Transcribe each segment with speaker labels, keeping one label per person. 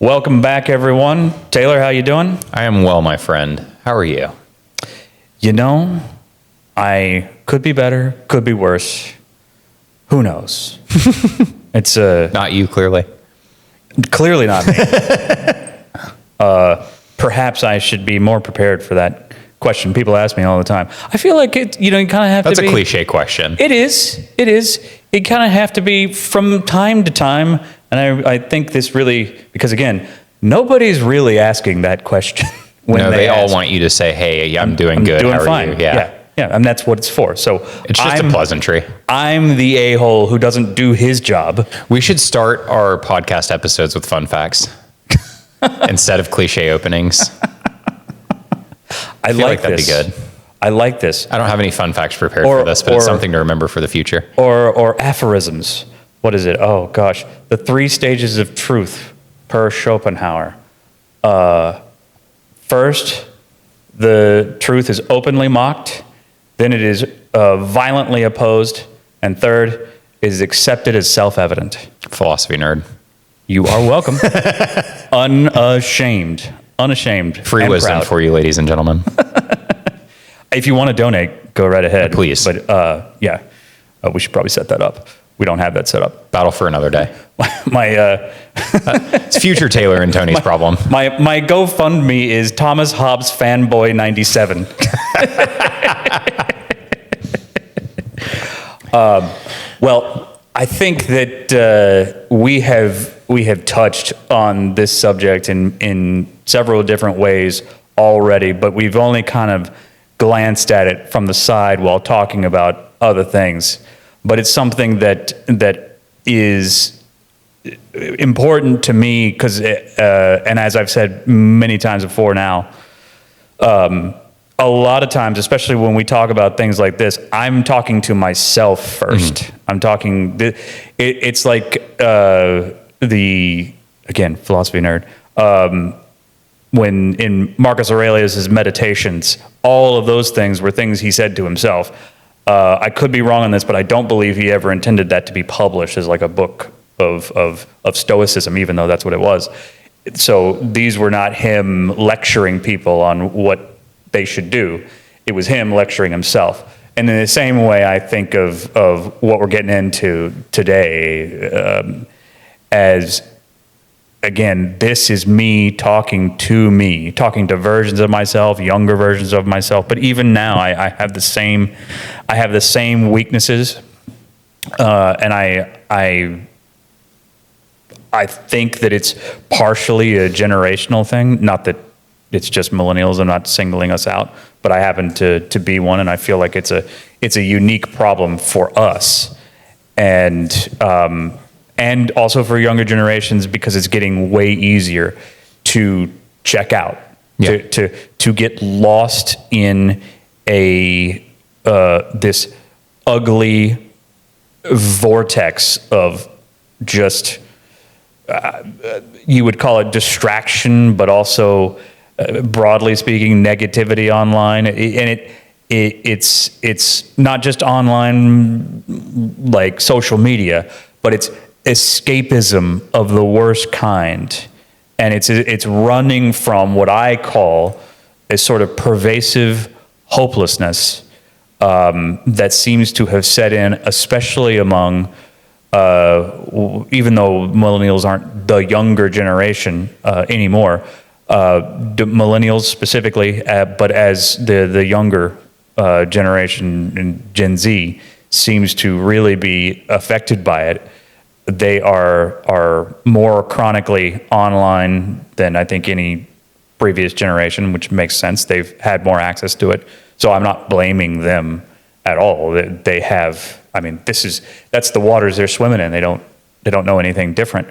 Speaker 1: Welcome back, everyone. Taylor, how you doing?
Speaker 2: I am well, my friend. How are you?
Speaker 1: You know, I could be better, could be worse. Who knows? It's
Speaker 2: Not you, clearly.
Speaker 1: clearly not me. Perhaps I should be more prepared for that question. People ask me all the time. I feel like it. You kind of have
Speaker 2: That's
Speaker 1: to be.
Speaker 2: a cliche question.
Speaker 1: It is. It is. It kind of have to be from time to time. And I think this really, because again, nobody's really asking that question. When
Speaker 2: No, they all
Speaker 1: ask.
Speaker 2: want you to say, "Hey, I'm doing good.
Speaker 1: Doing
Speaker 2: How are
Speaker 1: fine.
Speaker 2: you?"
Speaker 1: Yeah. And that's what it's for. So
Speaker 2: It's just a pleasantry.
Speaker 1: I'm the a-hole who doesn't do his job.
Speaker 2: We should start our podcast episodes with fun facts instead of cliche openings.
Speaker 1: I
Speaker 2: feel
Speaker 1: like
Speaker 2: that'd
Speaker 1: this.
Speaker 2: be good.
Speaker 1: I like this.
Speaker 2: I don't have any fun facts prepared for this, but it's something to remember for the future.
Speaker 1: Or aphorisms. What is it? Oh gosh, the 3 stages of truth per Schopenhauer. First, the truth is openly mocked. Then it is violently opposed. And third, it is accepted as self-evident.
Speaker 2: Philosophy nerd.
Speaker 1: You are welcome. Unashamed.
Speaker 2: Free
Speaker 1: and
Speaker 2: wisdom
Speaker 1: proud.
Speaker 2: for you, ladies and gentlemen.
Speaker 1: If you want to donate, go right ahead.
Speaker 2: Please.
Speaker 1: But we should probably set that up. We don't have that set up.
Speaker 2: Battle for another day.
Speaker 1: My
Speaker 2: It's future Taylor and Tony's problem.
Speaker 1: my GoFundMe is Thomas Hobbs Fanboy 97. Well, I think that we have touched on this subject in several different ways already, but we've only kind of glanced at it from the side while talking about other things. But it's something that is important to me because, and as I've said many times before now, a lot of times, especially when we talk about things like this, I'm talking to myself first.
Speaker 2: Mm-hmm.
Speaker 1: I'm talking, it's like again, philosophy nerd, when in Marcus Aurelius' Meditations, all of those things were things he said to himself. I could be wrong on this, but I don't believe he ever intended that to be published as like a book of Stoicism, even though that's what it was. So these were not him lecturing people on what they should do. It was him lecturing himself. And in the same way, I think of what we're getting into today as, again, this is me, talking to versions of myself, younger versions of myself. But even now, I have the same weaknesses, and I think that it's partially a generational thing. Not that it's just millennials. I'm not singling us out, but I happen to be one, and I feel like it's a unique problem for us, and also for younger generations because it's getting way easier to check out, to get lost in this ugly vortex of just you would call it distraction, but also broadly speaking, negativity online, and it's not just online like social media, but it's escapism of the worst kind, and it's running from what I call a sort of pervasive hopelessness that seems to have set in, especially among, even though millennials aren't the younger generation anymore, millennials specifically, but as the younger generation in Gen Z seems to really be affected by it. They are more chronically online than I think any previous generation, which makes sense. They've had more access to it. So I'm not blaming them at all. They have, I mean, that's the waters they're swimming in. They don't know anything different.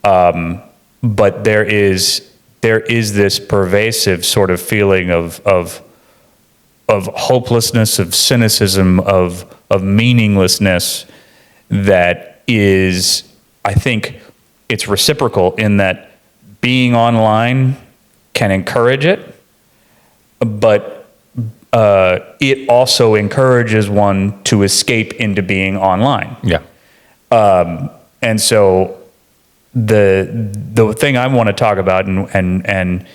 Speaker 1: But there is this pervasive sort of feeling of hopelessness, of cynicism, of meaninglessness that is, I think it's reciprocal in that being online can encourage it, but it also encourages one to escape into being online.
Speaker 2: Yeah.
Speaker 1: And so the thing I want to talk about and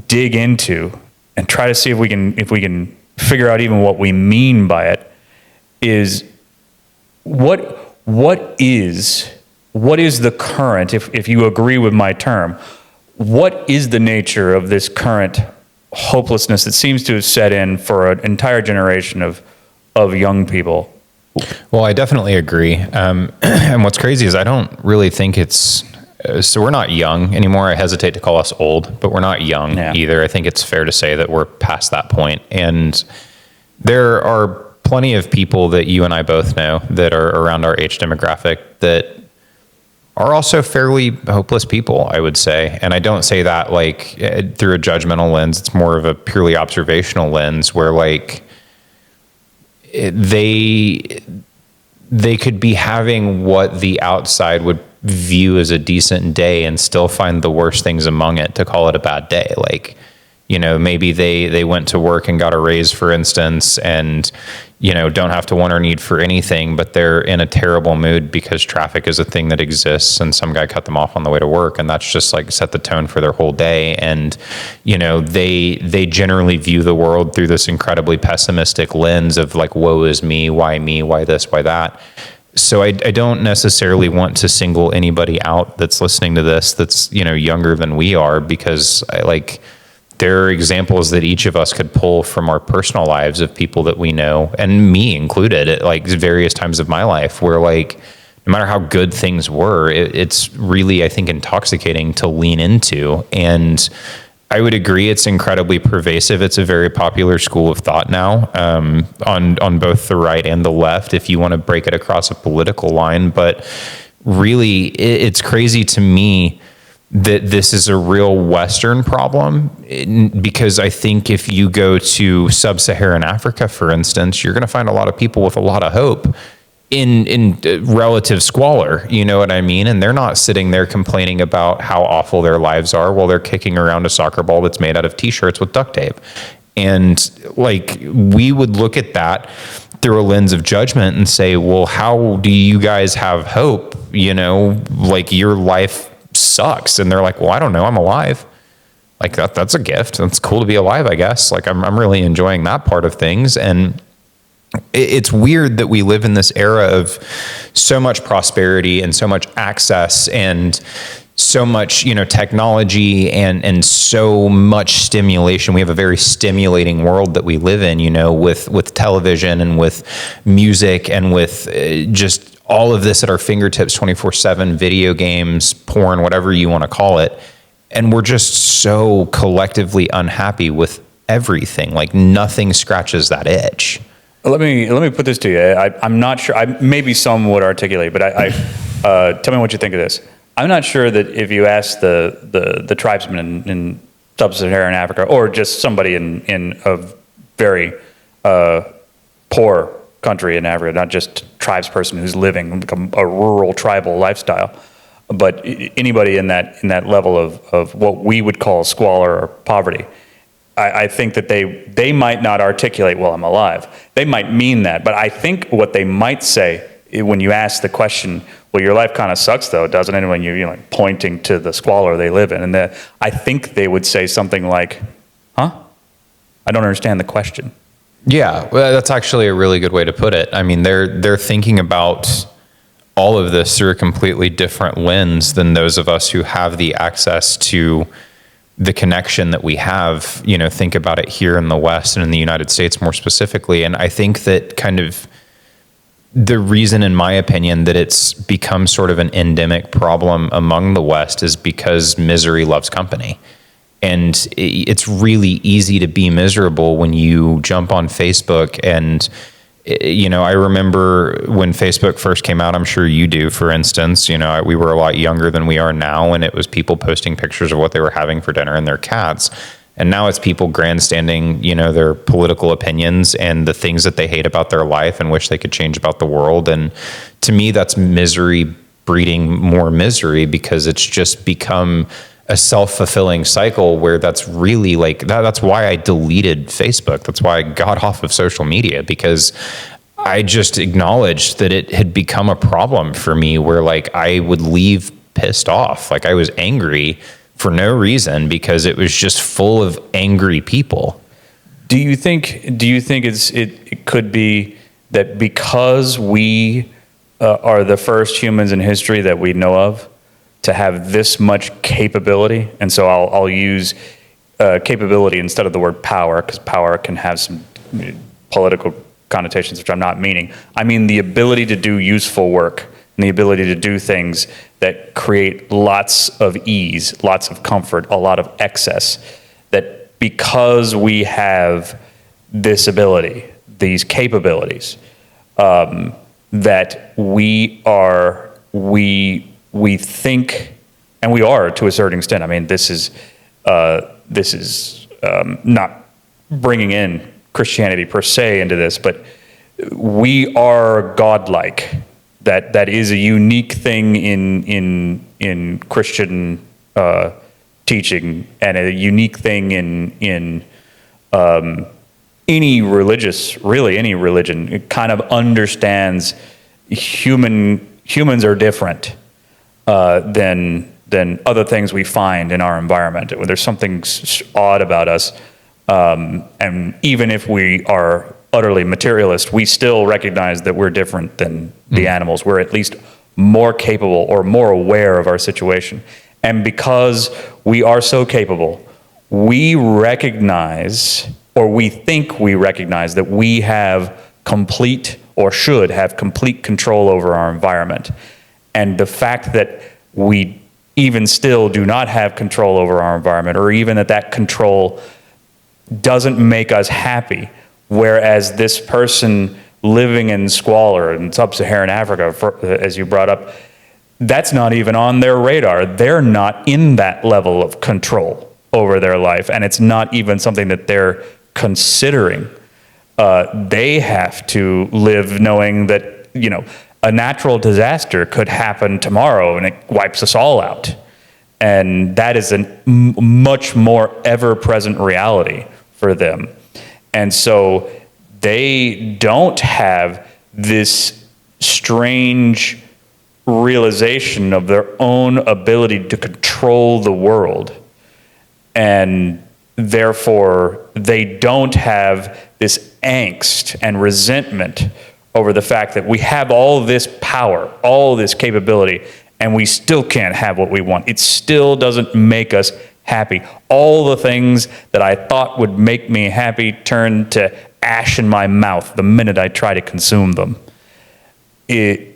Speaker 1: dig into and try to see if we can figure out even what we mean by it is what is the current, if you agree with my term, what is the nature of this current hopelessness that seems to have set in for an entire generation of young people?
Speaker 2: Well, I definitely agree. And what's crazy is I don't really think it's, so we're not young anymore. I hesitate to call us old, but we're not young either. I think it's fair to say that we're past that point. And there are plenty of people that you and I both know that are around our age demographic that are also fairly hopeless people, I would say. And I don't say that like through a judgmental lens. It's more of a purely observational lens where like they could be having what the outside would view as a decent day and still find the worst things among it to call it a bad day. Like, you know, maybe they went to work and got a raise, for instance, and, you know, don't have to want or need for anything, but they're in a terrible mood because traffic is a thing that exists and some guy cut them off on the way to work. And that's just like set the tone for their whole day. And, you know, they generally view the world through this incredibly pessimistic lens of like, woe is me, why this, why that. So I don't necessarily want to single anybody out that's listening to this that's, you know, younger than we are, because there are examples that each of us could pull from our personal lives of people that we know, and me included, at like various times of my life, where like no matter how good things were, it's really, I think, intoxicating to lean into. And I would agree it's incredibly pervasive. It's a very popular school of thought now, on both the right and the left, if you want to break it across a political line. But really, it's crazy to me that this is a real Western problem, because I think if you go to sub-Saharan Africa, for instance, you're going to find a lot of people with a lot of hope in relative squalor, you know what I mean? And they're not sitting there complaining about how awful their lives are while they're kicking around a soccer ball that's made out of t-shirts with duct tape. And like, we would look at that through a lens of judgment and say, well, how do you guys have hope? You know, like, your life sucks. And they're like, well, I don't know, I'm alive. Like, that's a gift. It's cool to be alive, I guess. Like, I'm really enjoying that part of things. And it's weird that we live in this era of so much prosperity and so much access and so much, you know, technology and so much stimulation. We have a very stimulating world that we live in, you know, with television and with music and with just all of this at our fingertips, 24/7, video games, porn, whatever you want to call it. And we're just so collectively unhappy with everything. Like, nothing scratches that itch.
Speaker 1: Let me put this to you. I'm not sure. Maybe some would articulate, but tell me what you think of this. I'm not sure that if you ask the tribesmen in sub-Saharan Africa, or just somebody in a very poor country in Africa, not just tribes person who's living a rural tribal lifestyle, but anybody in that level of what we would call squalor or poverty, I think that they might not articulate, well, I'm alive. They might mean that, but I think what they might say when you ask the question, well, your life kind of sucks though, doesn't it? When you're like pointing to the squalor they live in, and I think they would say something like, huh? I don't understand the question.
Speaker 2: Yeah, well, that's actually a really good way to put it. I mean, they're thinking about all of this through a completely different lens than those of us who have the access to the connection that we have. You know, think about it here in the West and in the United States more specifically. And I think that kind of the reason, in my opinion, that it's become sort of an endemic problem among the West is because misery loves company. And it's really easy to be miserable when you jump on Facebook. And, you know, I remember when Facebook first came out, I'm sure you do, for instance, you know, we were a lot younger than we are now, and it was people posting pictures of what they were having for dinner and their cats. And now it's people grandstanding, you know, their political opinions and the things that they hate about their life and wish they could change about the world. And to me, that's misery breeding more misery, because it's just become a self-fulfilling cycle where that's really like that's why I deleted Facebook. That's why I got off of social media, because I just acknowledged that it had become a problem for me, where like I would leave pissed off. Like I was angry for no reason because it was just full of angry people.
Speaker 1: Do you think it could be that because we are the first humans in history that we know of to have this much capability? And so I'll use capability instead of the word power, because power can have some political connotations, which I'm not meaning. I mean the ability to do useful work and the ability to do things that create lots of ease, lots of comfort, a lot of excess. That because we have this ability, these capabilities, that we think, and we are to a certain extent. I mean, this is not bringing in Christianity per se into this, but we are godlike. That is a unique thing in Christian teaching, and a unique thing in any religion. It kind of understands humans are different than other things we find in our environment. When there's something odd about us, and even if we are utterly materialist, we still recognize that we're different than the animals. We're at least more capable or more aware of our situation. And because we are so capable, we recognize, or we think we recognize, that we have complete, or should have complete, control over our environment. And the fact that we even still do not have control over our environment, or even that control doesn't make us happy, whereas this person living in squalor in sub-Saharan Africa, as you brought up, that's not even on their radar. They're not in that level of control over their life, and it's not even something that they're considering. They have to live knowing that, a natural disaster could happen tomorrow and it wipes us all out. And that is a much more ever-present reality for them. And so they don't have this strange realization of their own ability to control the world. And therefore, they don't have this angst and resentment over the fact that we have all this power, all this capability, and we still can't have what we want. It still doesn't make us happy. All the things that I thought would make me happy turn to ash in my mouth the minute I try to consume them. Do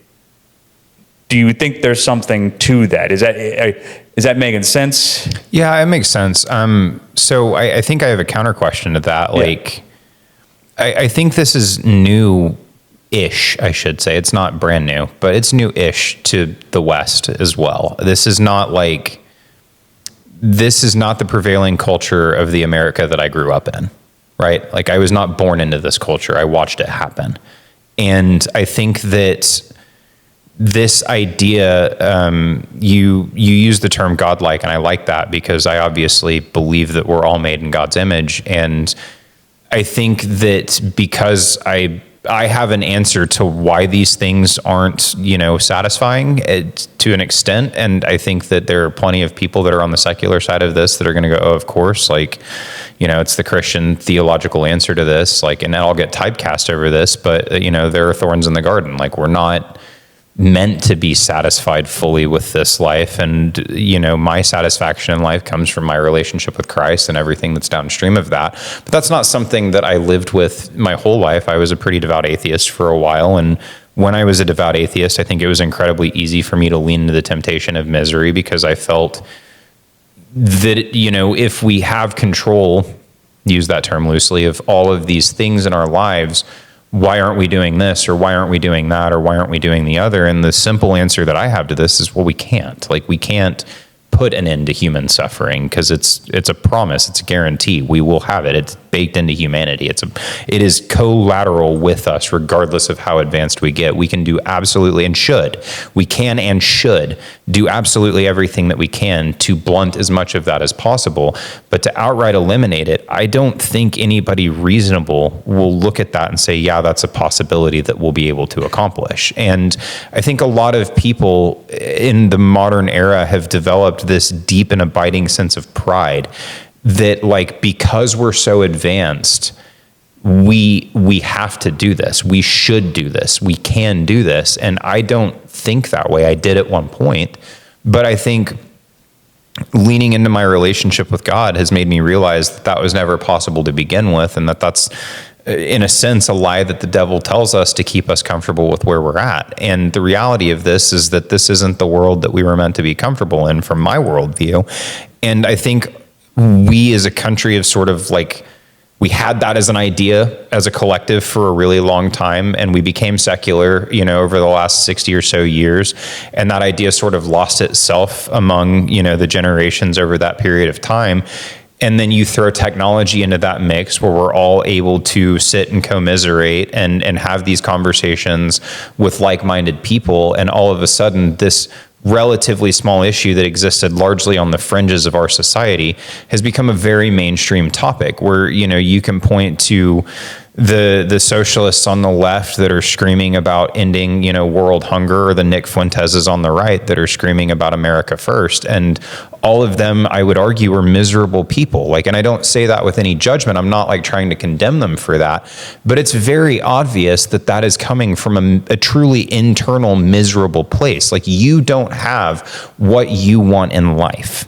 Speaker 1: you think there's something to that? Is that making sense?
Speaker 2: Yeah, it makes sense. So I think I have a counter question to that.
Speaker 1: Yeah.
Speaker 2: Like, I think this is new-ish, I should say. It's not brand new, but it's new-ish to the West as well. This is not the prevailing culture of the America that I grew up in, right? Like, I was not born into this culture. I watched it happen. And I think that this idea, you use the term godlike, and I like that because I obviously believe that we're all made in God's image. And I think that because I have an answer to why these things aren't, satisfying to an extent. And I think that there are plenty of people that are on the secular side of this that are going to go, oh, of course, it's the Christian theological answer to this. And I'll get typecast over this, but, there are thorns in the garden. We're not meant to be satisfied fully with this life. And, my satisfaction in life comes from my relationship with Christ and everything that's downstream of that. But that's not something that I lived with my whole life. I was a pretty devout atheist for a while. And when I was a devout atheist, I think it was incredibly easy for me to lean into the temptation of misery because I felt that, if we have control, use that term loosely, of all of these things in our lives, why aren't we doing this, or why aren't we doing that, or why aren't we doing the other? And the simple answer that I have to this is, well, we can't. We can't put an end to human suffering, because it's a promise, it's a guarantee. We will have it. It's baked into humanity. It is collateral with us, regardless of how advanced we get. We can do absolutely we can and should do absolutely everything that we can to blunt as much of that as possible. But to outright eliminate it, I don't think anybody reasonable will look at that and say, yeah, that's a possibility that we'll be able to accomplish. And I think a lot of people in the modern era have developed this deep and abiding sense of pride that, like, because we're so advanced, we have to do this. We should do this. We can do this. And I don't think that way. I did at one point, but I think leaning into my relationship with God has made me realize that that was never possible to begin with, and that's, in a sense, a lie that the devil tells us to keep us comfortable with where we're at. And the reality of this is that this isn't the world that we were meant to be comfortable in from my worldview. And I think we as a country have sort of, like, we had that as an idea as a collective for a really long time, and we became secular, over the last 60 or so years. And that idea sort of lost itself among, the generations over that period of time. And then you throw technology into that mix where we're all able to sit and commiserate and have these conversations with like-minded people. And all of a sudden, this relatively small issue that existed largely on the fringes of our society has become a very mainstream topic where, you can point to the socialists on the left that are screaming about ending, world hunger, or the Nick Fuenteses on the right that are screaming about America first. And all of them, I would argue, are miserable people. And I don't say that with any judgment. I'm not trying to condemn them for that, but it's very obvious that that is coming from a truly internal, miserable place. You don't have what you want in life.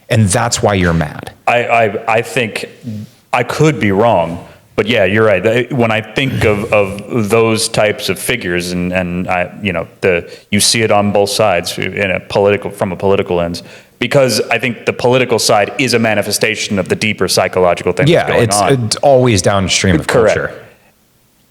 Speaker 2: And that's why you're mad.
Speaker 1: I think I could be wrong. But yeah, you're right. When I think of those types of figures, and you see it on both sides from a political lens, because I think the political side is a manifestation of the deeper psychological thing that's going on.
Speaker 2: It's always downstream of culture.
Speaker 1: Correct.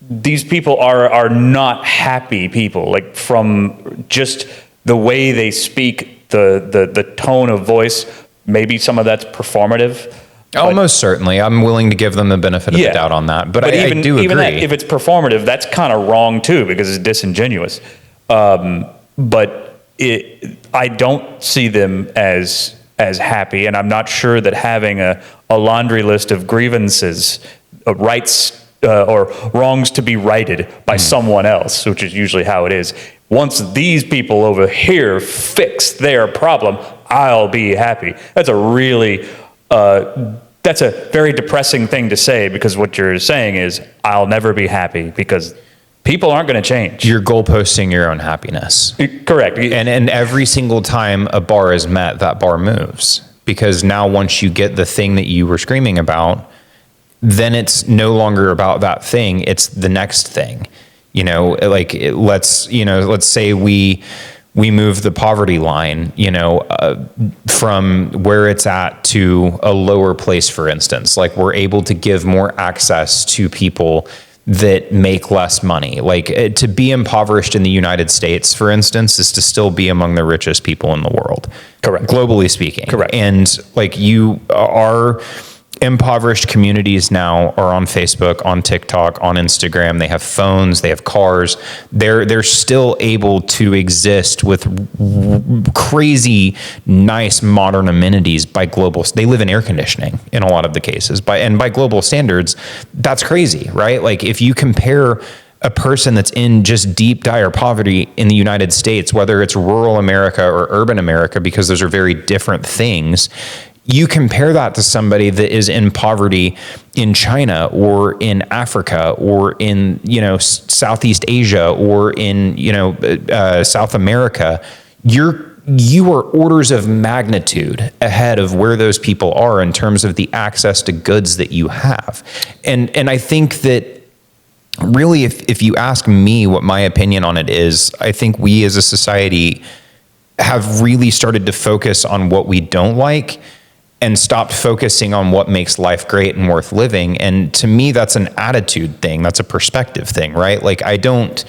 Speaker 1: These people are not happy people. From just the way they speak, the tone of voice, maybe some of that's performative.
Speaker 2: Almost certainly. I'm willing to give them the benefit of the doubt on that. But I do agree.
Speaker 1: Even if it's performative, that's kind of wrong too, because it's disingenuous. But I don't see them as happy, and I'm not sure that having a laundry list of grievances, rights or wrongs to be righted by someone else, which is usually how it is. Once these people over here fix their problem, I'll be happy. That's a very depressing thing to say, because what you're saying is, I'll never be happy, because people aren't going to change.
Speaker 2: You're goalposting your own happiness.
Speaker 1: Correct.
Speaker 2: And every single time a bar is met, that bar moves. Because now once you get the thing that you were screaming about, then it's no longer about that thing. It's the next thing. Let's say we move the poverty line, from where it's at to a lower place, for instance. We're able to give more access to people that make less money. To be impoverished in the United States, for instance, is to still be among the richest people in the world.
Speaker 1: Correct.
Speaker 2: Globally speaking.
Speaker 1: Correct.
Speaker 2: And impoverished communities now are on Facebook, on TikTok, on Instagram. They have phones, they have cars. They're still able to exist with crazy, nice, modern amenities by global. They live in air conditioning in a lot of the cases. By global standards, that's crazy, right? If you compare a person that's in just deep, dire poverty in the United States, whether it's rural America or urban America, because those are very different things. You compare that to somebody that is in poverty in China or in Africa or in, Southeast Asia or in, South America, you are orders of magnitude ahead of where those people are in terms of the access to goods that you have. And I think that really, if you ask me what my opinion on it is, I think we as a society have really started to focus on what we don't like and stopped focusing on what makes life great and worth living. And to me, that's an attitude thing. That's a perspective thing, right? Like I don't,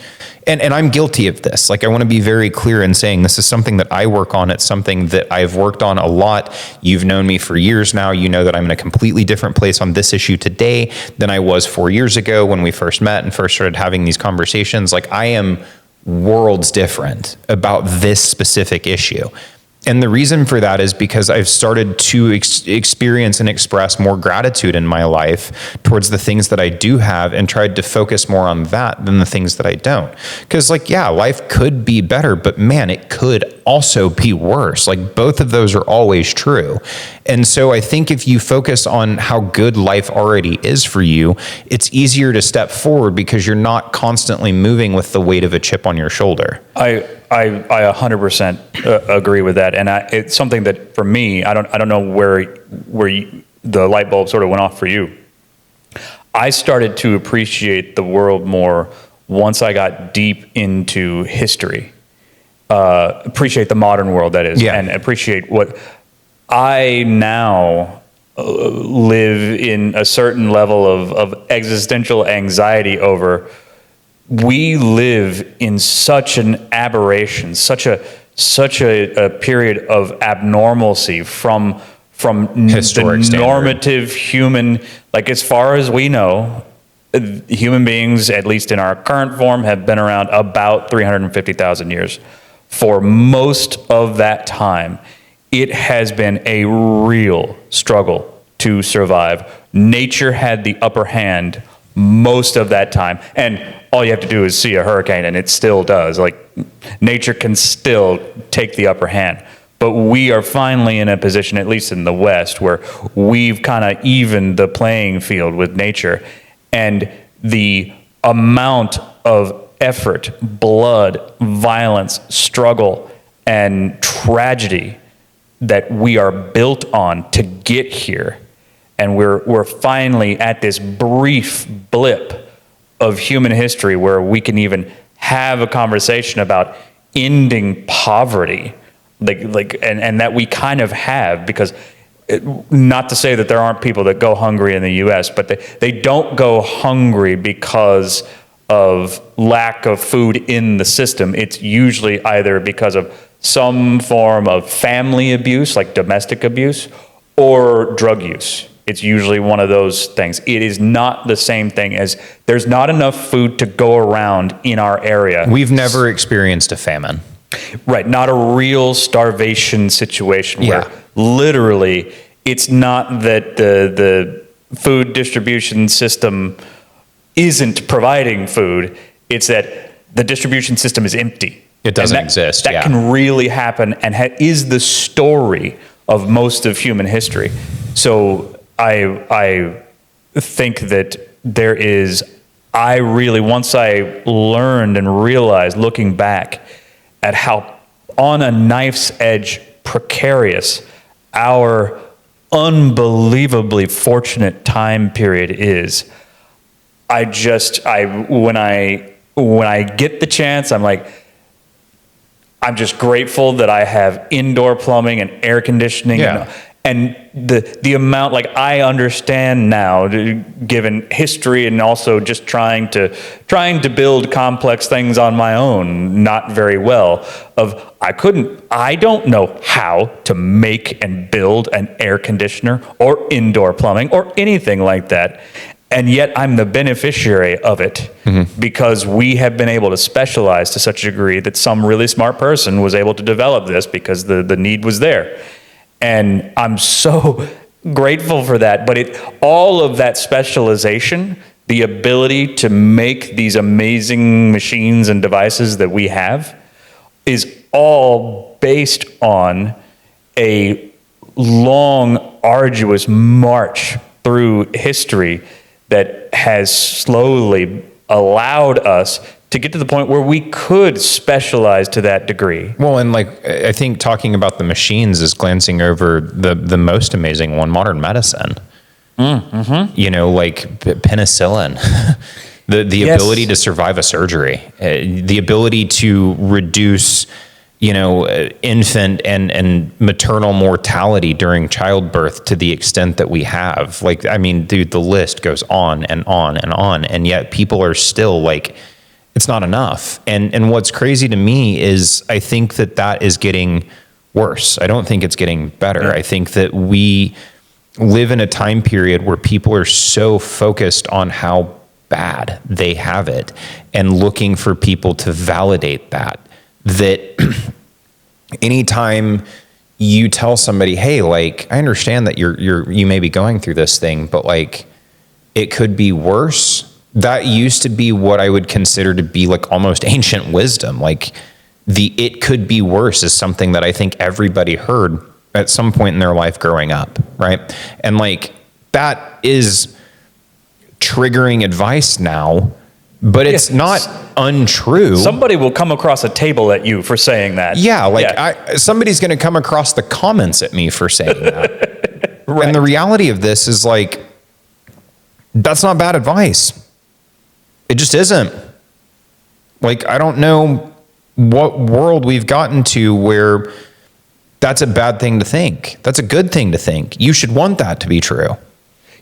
Speaker 2: and I'm guilty of this. Like I want to be very clear in saying this is something that I work on. It's something that I've worked on a lot. You've known me for years now. You know that I'm in a completely different place on this issue today than I was 4 years ago when we first met and first started having these conversations. Like I am worlds different about this specific issue. And the reason for that is because I've started to experience and express more gratitude in my life towards the things that I do have and tried to focus more on that than the things that I don't. Because like, yeah, life could be better, but man, it could also be worse. Like both of those are always true. And so I think if you focus on how good life already is for you, it's easier to step forward because you're not constantly moving with the weight of a chip on your shoulder.
Speaker 1: I 100% agree with that, and it's something that for me, I don't know where the light bulb sort of went off for you. I started to appreciate the world more once I got deep into history. Appreciate the modern world, that is, and appreciate what I now live in a certain level of existential anxiety over. We live in such an aberration, such a period of abnormalcy from
Speaker 2: Historic
Speaker 1: the normative human, like as far as we know, human beings, at least in our current form, have been around about 350,000 years. For most of that time, it has been a real struggle to survive. Nature had the upper hand most of that time. And all you have to do is see a hurricane and it still does. Like nature can still take the upper hand. But we are finally in a position, at least in the West, where we've kind of evened the playing field with nature. And the amount of effort, blood, violence, struggle, and tragedy that we are built on to get here. And we're finally at this brief blip of human history where we can even have a conversation about ending poverty, and that we kind of have, because not to say that there aren't people that go hungry in the U.S., but they don't go hungry because of lack of food in the system. It's usually either because of some form of family abuse, like domestic abuse, or drug use. It's usually one of those things. It is not the same thing as there's not enough food to go around in our area.
Speaker 2: We've never experienced a famine.
Speaker 1: Right, not a real starvation situation where literally it's not that the food distribution system isn't providing food, it's that the distribution system is empty.
Speaker 2: It doesn't exist.
Speaker 1: That can really happen and is the story of most of human history. So I think that there is, once I learned and realized looking back at how on a knife's edge precarious our unbelievably fortunate time period is, when I get the chance, I'm just grateful that I have indoor plumbing and air conditioning. And the amount, like I understand now, given history and also just trying to build complex things on my own, not very well, I don't know how to make and build an air conditioner or indoor plumbing or anything like that. And yet I'm the beneficiary of it because we have been able to specialize to such a degree that some really smart person was able to develop this because the need was there. And I'm so grateful for that. But all of that specialization, the ability to make these amazing machines and devices that we have, is all based on a long, arduous march through history that has slowly allowed us to get to the point where we could specialize to that degree.
Speaker 2: Well, and I think talking about the machines is glancing over the most amazing one, modern medicine. Like penicillin, the ability to survive a surgery, the ability to reduce infant and maternal mortality during childbirth to the extent that we have. Like, I mean, dude, the list goes on and on and on. And yet people are still like, it's not enough. And what's crazy to me is I think that is getting worse. I don't think it's getting better.
Speaker 1: Yeah.
Speaker 2: I think that we live in a time period where people are so focused on how bad they have it and looking for people to validate that anytime you tell somebody, hey, like, I understand that you may be going through this thing, but like, it could be worse. That used to be what I would consider to be like almost ancient wisdom. Like it could be worse is something that I think everybody heard at some point in their life growing up. Right. And like, that is triggering advice now, but it's not untrue.
Speaker 1: Somebody will come across a table at you for saying that.
Speaker 2: Yeah, like somebody's going to come across the comments at me for saying that. Right. And the reality of this is like, that's not bad advice. It just isn't. Like, I don't know what world we've gotten to where that's a bad thing to think. That's a good thing to think. You should want that to be true.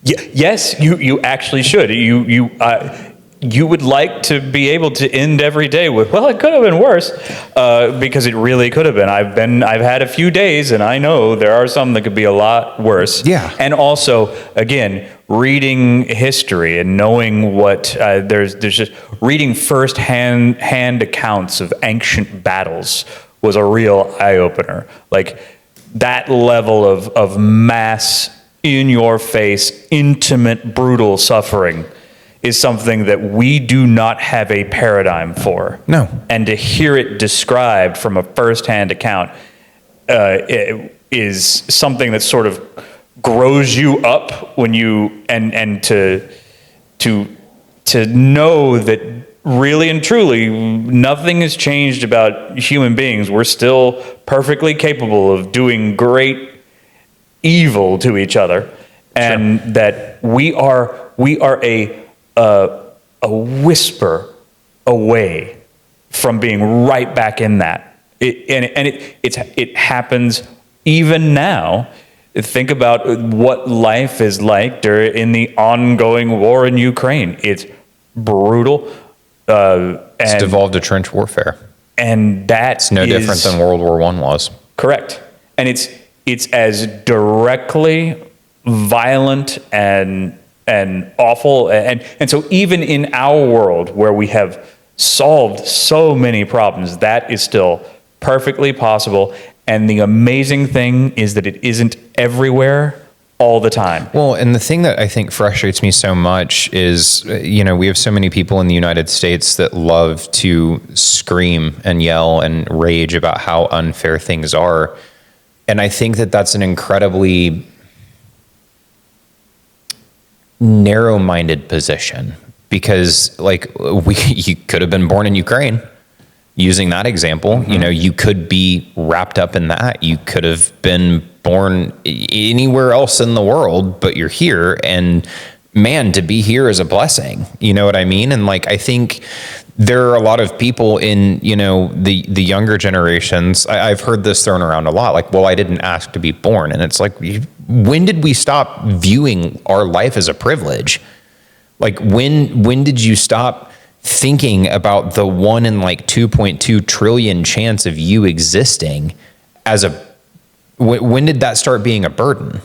Speaker 1: Yes, you actually should. You would like to be able to end every day with, well, it could have been worse, because it really could have been. I've had a few days, and I know there are some that could be a lot worse.
Speaker 2: Yeah.
Speaker 1: And also, again, reading history and knowing what there's just reading first-hand accounts of ancient battles was a real eye-opener. Like that level of mass, in your face, intimate, brutal suffering is something that we do not have a paradigm for.
Speaker 2: No.
Speaker 1: And to hear it described from a firsthand account it is something that sort of grows you up when you and to know that really and truly nothing has changed about human beings. We're still perfectly capable of doing great evil to each other, and sure, that we are a whisper away from being right back in that. It happens even now. Think about what life is like in the ongoing war in Ukraine. It's brutal.
Speaker 2: It's devolved to trench warfare,
Speaker 1: and that's
Speaker 2: no different than World War I was.
Speaker 1: Correct, and it's as directly violent and awful, and so even in our world where we have solved so many problems, that is still perfectly possible. And the amazing thing is that it isn't everywhere all the time.
Speaker 2: Well, and the thing that I think frustrates me so much is, we have so many people in the United States that love to scream and yell and rage about how unfair things are. And I think that that's an incredibly narrow-minded position, because you could have been born in Ukraine. Using that example, mm-hmm, you could be wrapped up in that. You could have been born anywhere else in the world, but you're here, and man, to be here is a blessing. You know what I mean? And I think there are a lot of people in, the younger generations. I've heard this thrown around a lot. Well, I didn't ask to be born. And it's when did we stop viewing our life as a privilege? When did you stop thinking about the 1 in 2.2 trillion chance of you existing when did that start being a burden?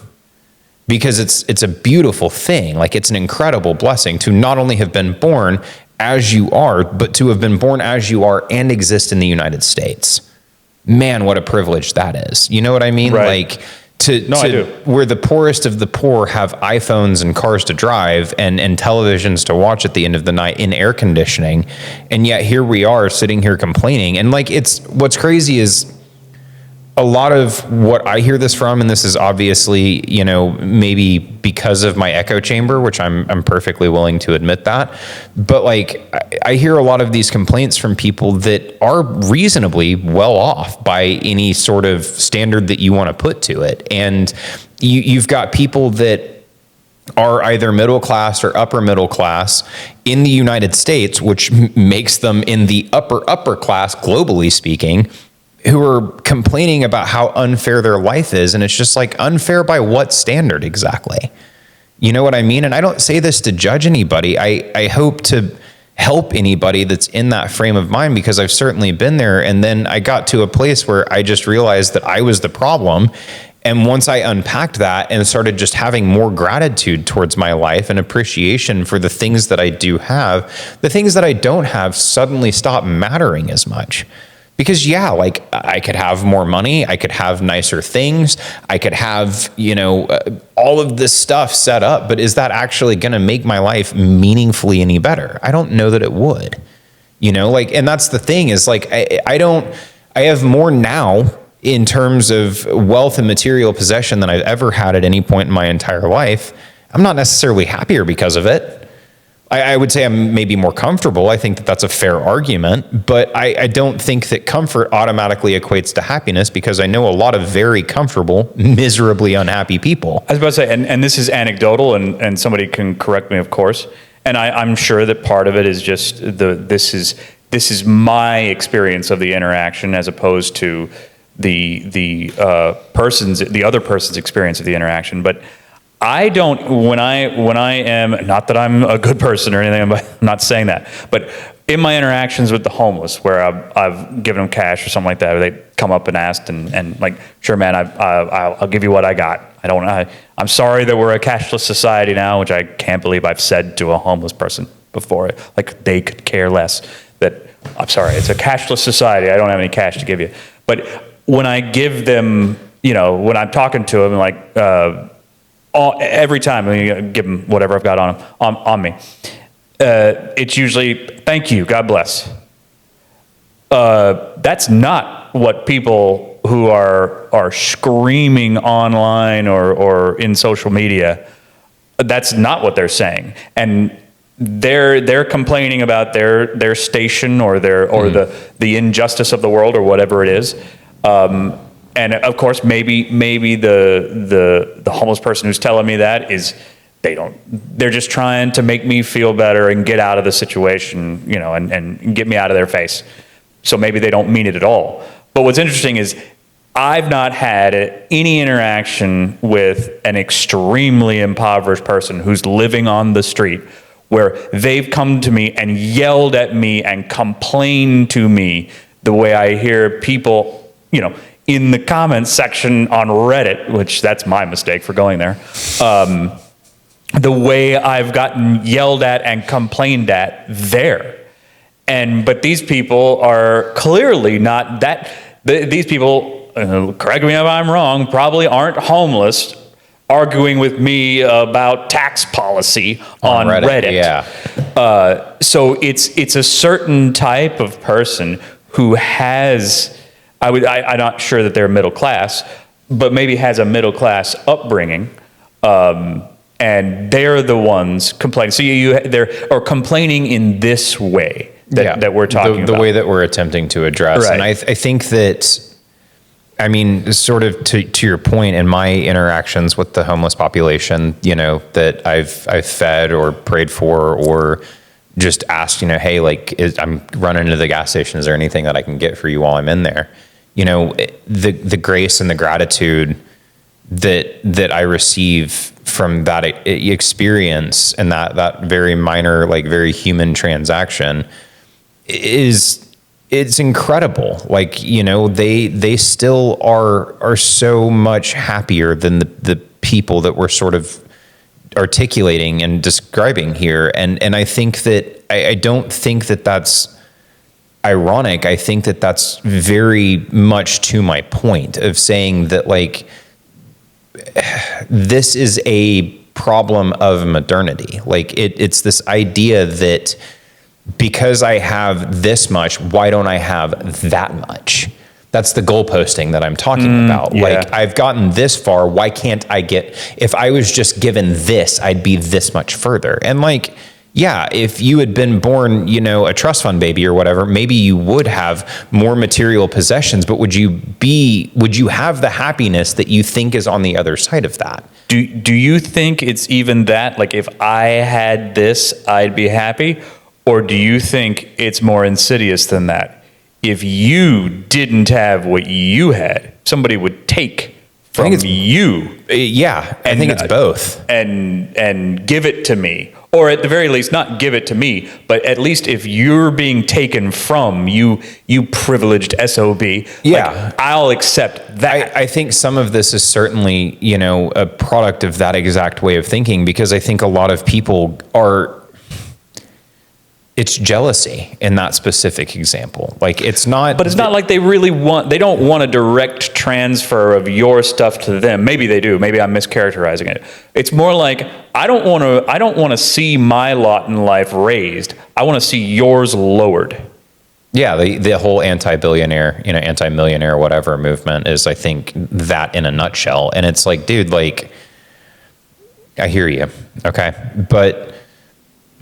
Speaker 2: Because it's a beautiful thing. It's an incredible blessing to not only have been born as you are, but to have been born as you are and exist in the United States. Man, what a privilege that is. You know what I mean?
Speaker 1: Right. I do.
Speaker 2: Where the poorest of the poor have iPhones and cars to drive and televisions to watch at the end of the night in air conditioning. And yet here we are sitting here complaining. And what's crazy is a lot of what I hear this from, and this is obviously, maybe because of my echo chamber, which I'm perfectly willing to admit that. But I hear a lot of these complaints from people that are reasonably well off by any sort of standard that you want to put to it. And you've got people that are either middle class or upper middle class in the United States, which makes them in the upper class, globally speaking, who are complaining about how unfair their life is. And it's just like, unfair by what standard exactly? You know what I mean? And I don't say this to judge anybody. I hope to help anybody that's in that frame of mind, because I've certainly been there. And then I got to a place where I just realized that I was the problem. And once I unpacked that and started just having more gratitude towards my life and appreciation for the things that I do have, the things that I don't have suddenly stop mattering as much. Because yeah, like I could have more money, I could have nicer things, I could have, all of this stuff set up, but is that actually going to make my life meaningfully any better? I don't know that it would, and that's the thing is like, I have more now in terms of wealth and material possession than I've ever had at any point in my entire life. I'm not necessarily happier because of it. I would say I'm maybe more comfortable. I think that that's a fair argument, but I don't think that comfort automatically equates to happiness, because I know a lot of very comfortable, miserably unhappy people.
Speaker 1: I was about to say, and this is anecdotal, and somebody can correct me, of course. And I'm sure that part of it is just this is my experience of the interaction as opposed to the other person's experience of the interaction. But I don't, when I am, not that I'm a good person or anything, I'm not saying that, but in my interactions with the homeless, where I've given them cash or something like that, or they come up and asked and like, sure, man, I'll give you what I got. I'm sorry that we're a cashless society now, which I can't believe I've said to a homeless person before. Like, they could care less that, I'm sorry, it's a cashless society. I don't have any cash to give you. But when I give them, when I'm talking to them, like, every time I give them whatever I've got on me, it's usually, thank you, God bless. That's not what people who are screaming online or in social media, that's not what they're saying. And they're complaining about their station or the injustice of the world or whatever it is. And of course, maybe the homeless person who's telling me that they're just trying to make me feel better and get out of the situation, and get me out of their face. So maybe they don't mean it at all. But what's interesting is I've not had any interaction with an extremely impoverished person who's living on the street where they've come to me and yelled at me and complained to me the way I hear people, in the comments section on Reddit, which that's my mistake for going there, the way I've gotten yelled at and complained at there. But these people are clearly not that, these people, correct me if I'm wrong, probably aren't homeless arguing with me about tax policy on Reddit.
Speaker 2: Yeah.
Speaker 1: So it's a certain type of person who has, I'm not sure that they're middle class, but maybe has a middle class upbringing, and they're the ones complaining. So they're complaining in this way that we're talking about.
Speaker 2: The way that we're attempting to address. Right. And I think that, sort of to your point, in my interactions with the homeless population, that I've fed or prayed for, or just asked, hey, like, I'm running into the gas station. Is there anything that I can get for you while I'm in there? The grace and the gratitude that I receive from that experience and that very minor, like very human transaction it's incredible. Like, they still are so much happier than the people that we're sort of articulating and describing here. And I think that I don't think that that's ironic. I think that that's very much to my point of saying that, like, this is a problem of modernity. Like, it's this idea that because I have this much, why don't I have that much? That's the goalposting that I'm talking about. Yeah. Like, I've gotten this far, why can't I if I was just given this, I'd be this much further. And like, yeah, if you had been born, a trust fund baby or whatever, maybe you would have more material possessions, but would you have the happiness that you think is on the other side of that?
Speaker 1: Do you think it's even that? Like, if I had this, I'd be happy? Or do you think it's more insidious than that? if you didn't have what you had, somebody would take from
Speaker 2: think it's-
Speaker 1: you.
Speaker 2: Yeah, I think it's both.
Speaker 1: And give it to me, or at the very least not give it to me, but at least if you're being taken from you privileged SOB,
Speaker 2: Yeah.
Speaker 1: I'll accept that.
Speaker 2: I think some of this is certainly, you know, a product of that exact way of thinking, because I think a lot of people it's jealousy in that specific example. Like it's not,
Speaker 1: But it's not like they don't want a direct transfer of your stuff to them. Maybe they do. Maybe I'm mischaracterizing it. It's more like, I don't want to see my lot in life raised. I want to see yours lowered.
Speaker 2: yeah, the whole anti-billionaire, you know, anti-millionaire, whatever movement is, I think, that in a nutshell. And it's like, dude, like, I hear you. Okay. But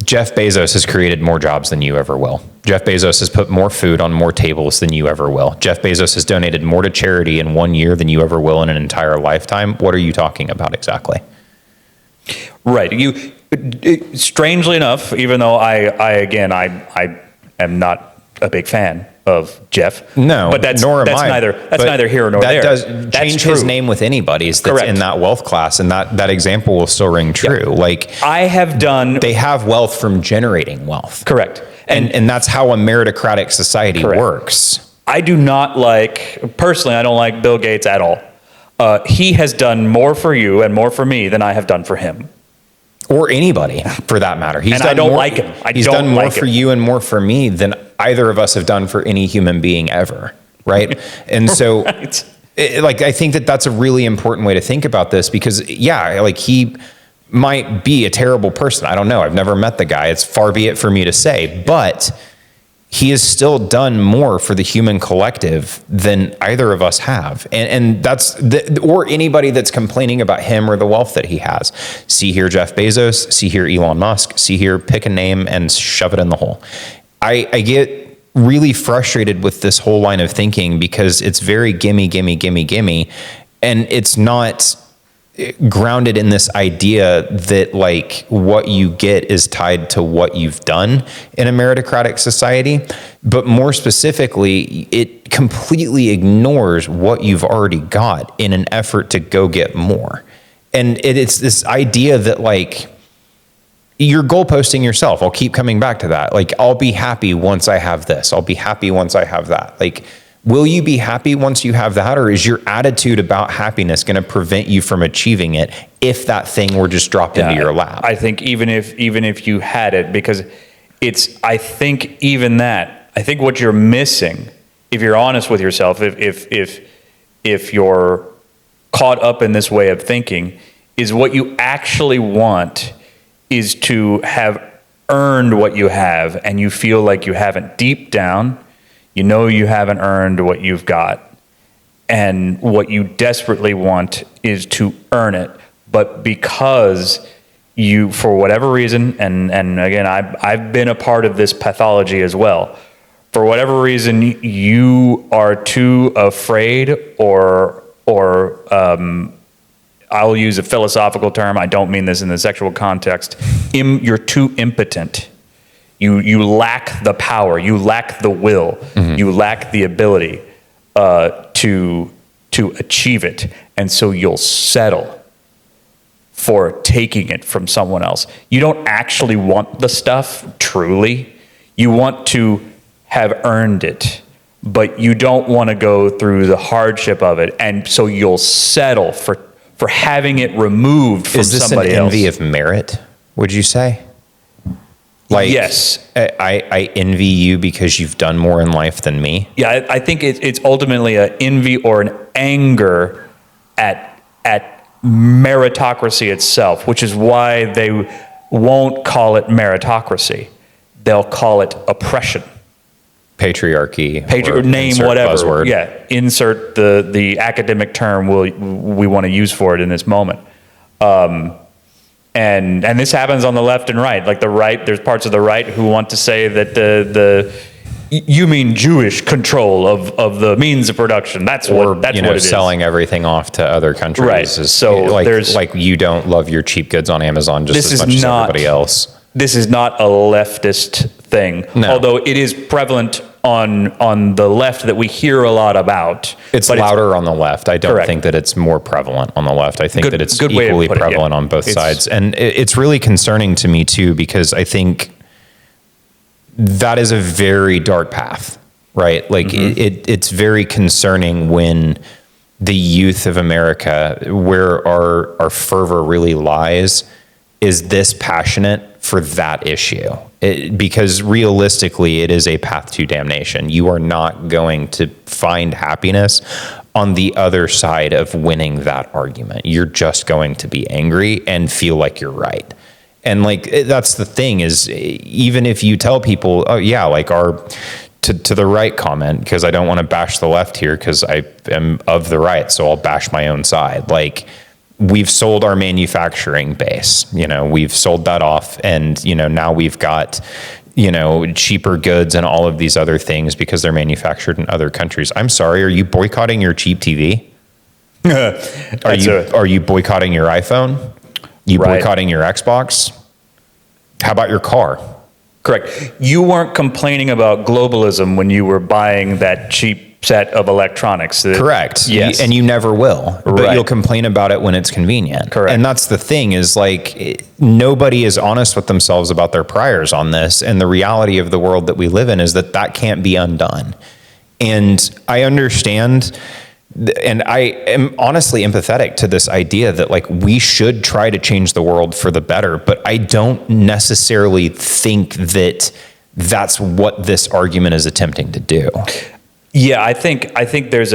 Speaker 2: Jeff Bezos has created more jobs than you ever will. Jeff Bezos has put more food on more tables than you ever will. Jeff Bezos has donated more to charity in 1 year than you ever will in an entire lifetime. What are you talking about exactly?
Speaker 1: Right. Strangely enough, even though I am not a big fan of Jeff.
Speaker 2: No,
Speaker 1: but that's neither here nor there.
Speaker 2: That does change his name with anybody's that's
Speaker 1: Correct.
Speaker 2: in that wealth class, and that example will still ring true.
Speaker 1: Yeah.
Speaker 2: Like they have wealth from generating wealth.
Speaker 1: Correct.
Speaker 2: And that's how a meritocratic society works.
Speaker 1: I do not personally, I don't like Bill Gates at all. He has done more for you and more for me than I have done for him.
Speaker 2: Or anybody, for that matter.
Speaker 1: I don't like him.
Speaker 2: He's done more for you and more for me than either of us have done for any human being ever, right? And so,
Speaker 1: Right.
Speaker 2: I think that's a really important way to think about this, because, yeah, like he might be a terrible person. I don't know. I've never met the guy. It's far be it for me to say, but he has still done more for the human collective than either of us have. And that's or anybody that's complaining about him or the wealth that he has. See here, Jeff Bezos, see here, Elon Musk, see here, pick a name and shove it in the hole. I get really frustrated with this whole line of thinking, because it's very gimme, gimme, gimme, gimme. And it's not grounded in this idea that like what you get is tied to what you've done in a meritocratic society, but more specifically, it completely ignores what you've already got in an effort to go get more. And it's this idea that like you're goalposting yourself. I'll keep coming back to that. Like, I'll be happy once I have this. I'll be happy once I have that. Like, will you be happy once you have that? Or is your attitude about happiness going to prevent you from achieving it if that thing were just dropped into your lap?
Speaker 1: I think even if you had it, because I think what you're missing, if you're honest with yourself, if you're caught up in this way of thinking, is what you actually want is to have earned what you have, and you feel like you haven't deep down. You know you haven't earned what you've got, and what you desperately want is to earn it. But because you, for whatever reason, and again, I've been a part of this pathology as well. For whatever reason, you are too afraid, or I'll use a philosophical term. I don't mean this in the sexual context. You're too impotent. You lack the power, you lack the will, you lack the ability to achieve it, and so you'll settle for taking it from someone else. You don't actually want the stuff, truly. You want to have earned it, but you don't want to go through the hardship of it, and so you'll settle for having it removed from somebody else.
Speaker 2: Is this an envy of merit, would you say? Like,
Speaker 1: yes,
Speaker 2: I envy you because you've done more in life than me.
Speaker 1: Yeah, I think it's ultimately an envy or an anger at meritocracy itself, which is why they won't call it meritocracy. They'll call it oppression.
Speaker 2: Patriarchy.
Speaker 1: Name whatever.
Speaker 2: Buzzword.
Speaker 1: Yeah, insert the academic term we want to use for it in this moment. And this happens on the left and right. Like the right, there's parts of the right who want to say that you mean Jewish control of the means of production. That's what it is.
Speaker 2: Selling everything off to other countries.
Speaker 1: Right.
Speaker 2: Is,
Speaker 1: so
Speaker 2: like you don't love your cheap goods on Amazon just as much as everybody else.
Speaker 1: This is not a leftist thing,
Speaker 2: No.
Speaker 1: although it is prevalent on the left that we hear a lot about.
Speaker 2: It's
Speaker 1: but
Speaker 2: louder on the left. I don't
Speaker 1: Correct.
Speaker 2: think that it's more prevalent on the left. I think
Speaker 1: Good-
Speaker 2: that it's
Speaker 1: good way to
Speaker 2: equally
Speaker 1: put it, yeah.
Speaker 2: prevalent on both
Speaker 1: It's-
Speaker 2: sides. And it's really concerning to me too, because I think that is a very dark path, right? Like it's very concerning when the youth of America, where our fervor really lies, is this passionate for that issue. Because realistically, it is a path to damnation. You are not going to find happiness on the other side of winning that argument. You're just going to be angry and feel like you're right. And like, that's the thing is, even if you tell people, oh yeah, like to the right comment, because I don't want to bash the left here because I am of the right, so I'll bash my own side. Like, we've sold our manufacturing base, we've sold that off, and now we've got cheaper goods and all of these other things because they're manufactured in other countries. I'm sorry, are you boycotting your cheap TV? Are you boycotting your iPhone? You
Speaker 1: Right.
Speaker 2: boycotting your Xbox? How about your car?
Speaker 1: Correct. You weren't complaining about globalism when you were buying that cheap set of electronics.
Speaker 2: Correct.
Speaker 1: Yes.
Speaker 2: And you never will, but
Speaker 1: Right.
Speaker 2: you'll complain about it when it's convenient.
Speaker 1: Correct.
Speaker 2: And that's the thing is like, nobody is honest with themselves about their priors on this. And the reality of the world that we live in is that can't be undone. And I understand, and I am honestly empathetic to this idea that like we should try to change the world for the better, but I don't necessarily think that that's what this argument is attempting to do.
Speaker 1: Yeah, I think there's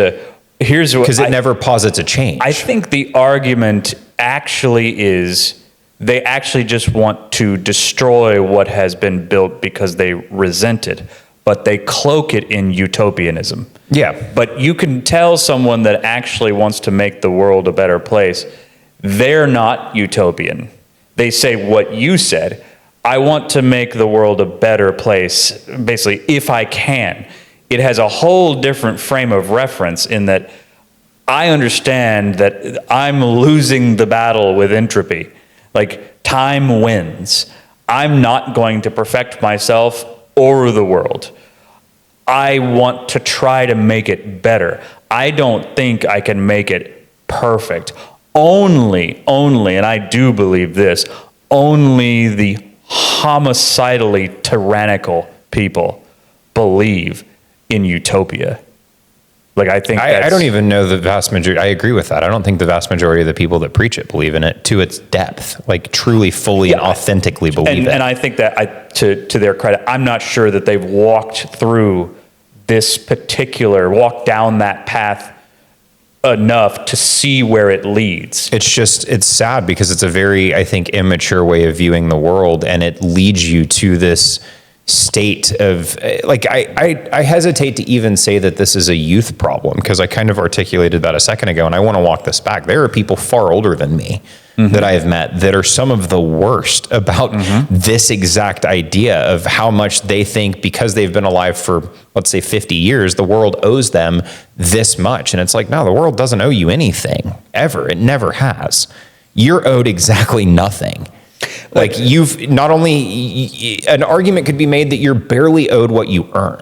Speaker 1: here's what,
Speaker 2: because it never posits a change.
Speaker 1: I think the argument actually is they actually just want to destroy what has been built because they resent it, but they cloak it in utopianism.
Speaker 2: Yeah.
Speaker 1: But you can tell someone that actually wants to make the world a better place, they're not utopian. They say what you said, I want to make the world a better place, basically, if I can. It has a whole different frame of reference in that I understand that I'm losing the battle with entropy. Like, time wins. I'm not going to perfect myself or the world. I want to try to make it better. I don't think I can make it perfect. Only, and I do believe this, only the homicidally tyrannical people believe in utopia. Like, I think
Speaker 2: I don't even know the vast majority. I agree with that. I don't think the vast majority of the people that preach it believe in it to its depth, like truly, fully, and authentically believe it.
Speaker 1: And I think that, to their credit, I'm not sure that they've walked through walked down that path enough to see where it leads.
Speaker 2: It's sad because it's a very, I think, immature way of viewing the world, and it leads you to this state of like, I hesitate to even say that this is a youth problem, because I kind of articulated that a second ago, and I want to walk this back. There are people far older than me that I have met that are some of the worst about this exact idea of how much they think, because they've been alive for, let's say, 50 years, the world owes them this much. And it's like, no, the world doesn't owe you anything, ever. It never has. You're owed exactly nothing. Like, you've not only, an argument could be made that you're barely owed what you earn.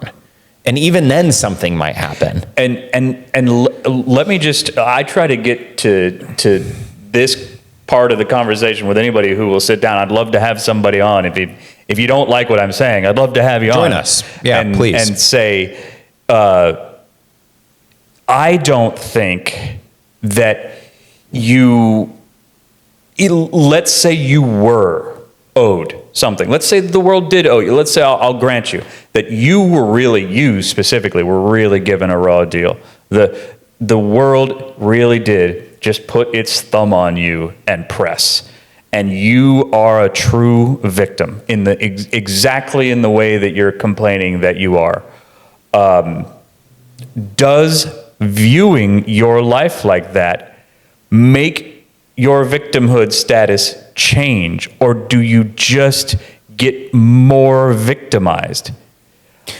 Speaker 2: And even then something might happen.
Speaker 1: Let me just, I try to get to this part of the conversation with anybody who will sit down. I'd love to have somebody on. If you don't like what I'm saying, I'd love to have you on.
Speaker 2: Join us. Yeah, please.
Speaker 1: And say, I don't think that let's say you were owed something. Let's say the world did owe you. Let's say I'll grant you that you specifically were really given a raw deal. The world really did just put its thumb on you and press. And you are a true victim exactly in the way that you're complaining that you are. Does viewing your life like that make your victimhood status change, or do you just get more victimized?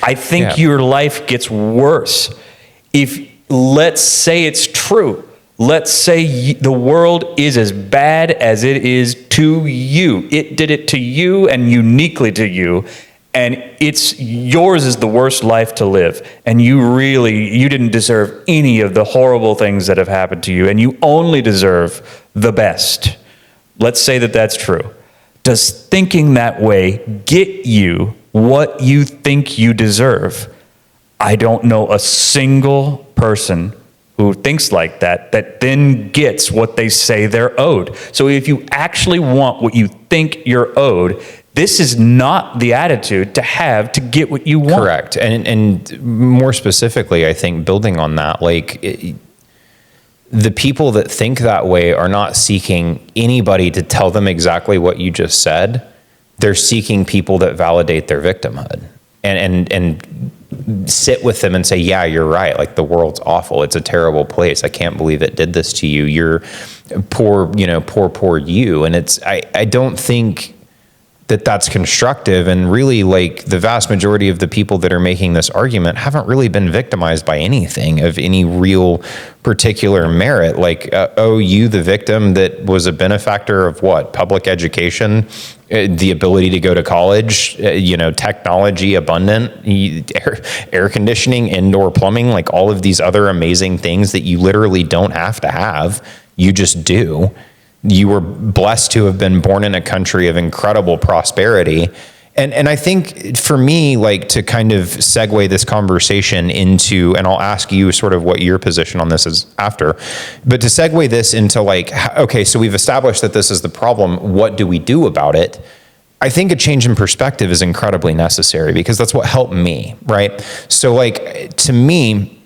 Speaker 1: I think your life gets worse. Let's say it's true. Let's say the world is as bad as it is to you. It did it to you and uniquely to you, and yours is the worst life to live, and you didn't deserve any of the horrible things that have happened to you, and you only deserve the best. Let's say that that's true. Does thinking that way get you what you think you deserve? I don't know a single person who thinks like that then gets what they say they're owed. So if you actually want what you think you're owed, this is not the attitude to have to get what you want.
Speaker 2: Correct. And more specifically, I think building on that, the people that think that way are not seeking anybody to tell them exactly what you just said. They're seeking people that validate their victimhood and sit with them and say, yeah, you're right. Like, the world's awful. It's a terrible place. I can't believe it did this to you. You're poor you. And I don't think that that's constructive. And really, like, the vast majority of the people that are making this argument haven't really been victimized by anything of any real particular merit. Like, you, the victim that was a benefactor of what? Public education, the ability to go to college, technology abundant, air conditioning, indoor plumbing, like all of these other amazing things that you literally don't have to have. You just do. You were blessed to have been born in a country of incredible prosperity. And I think for me, like, to kind of segue this conversation into, and I'll ask you sort of what your position on this is after, but to segue this into, like, okay, so we've established that this is the problem. What do we do about it? I think a change in perspective is incredibly necessary, because that's what helped me, right? So, like, to me,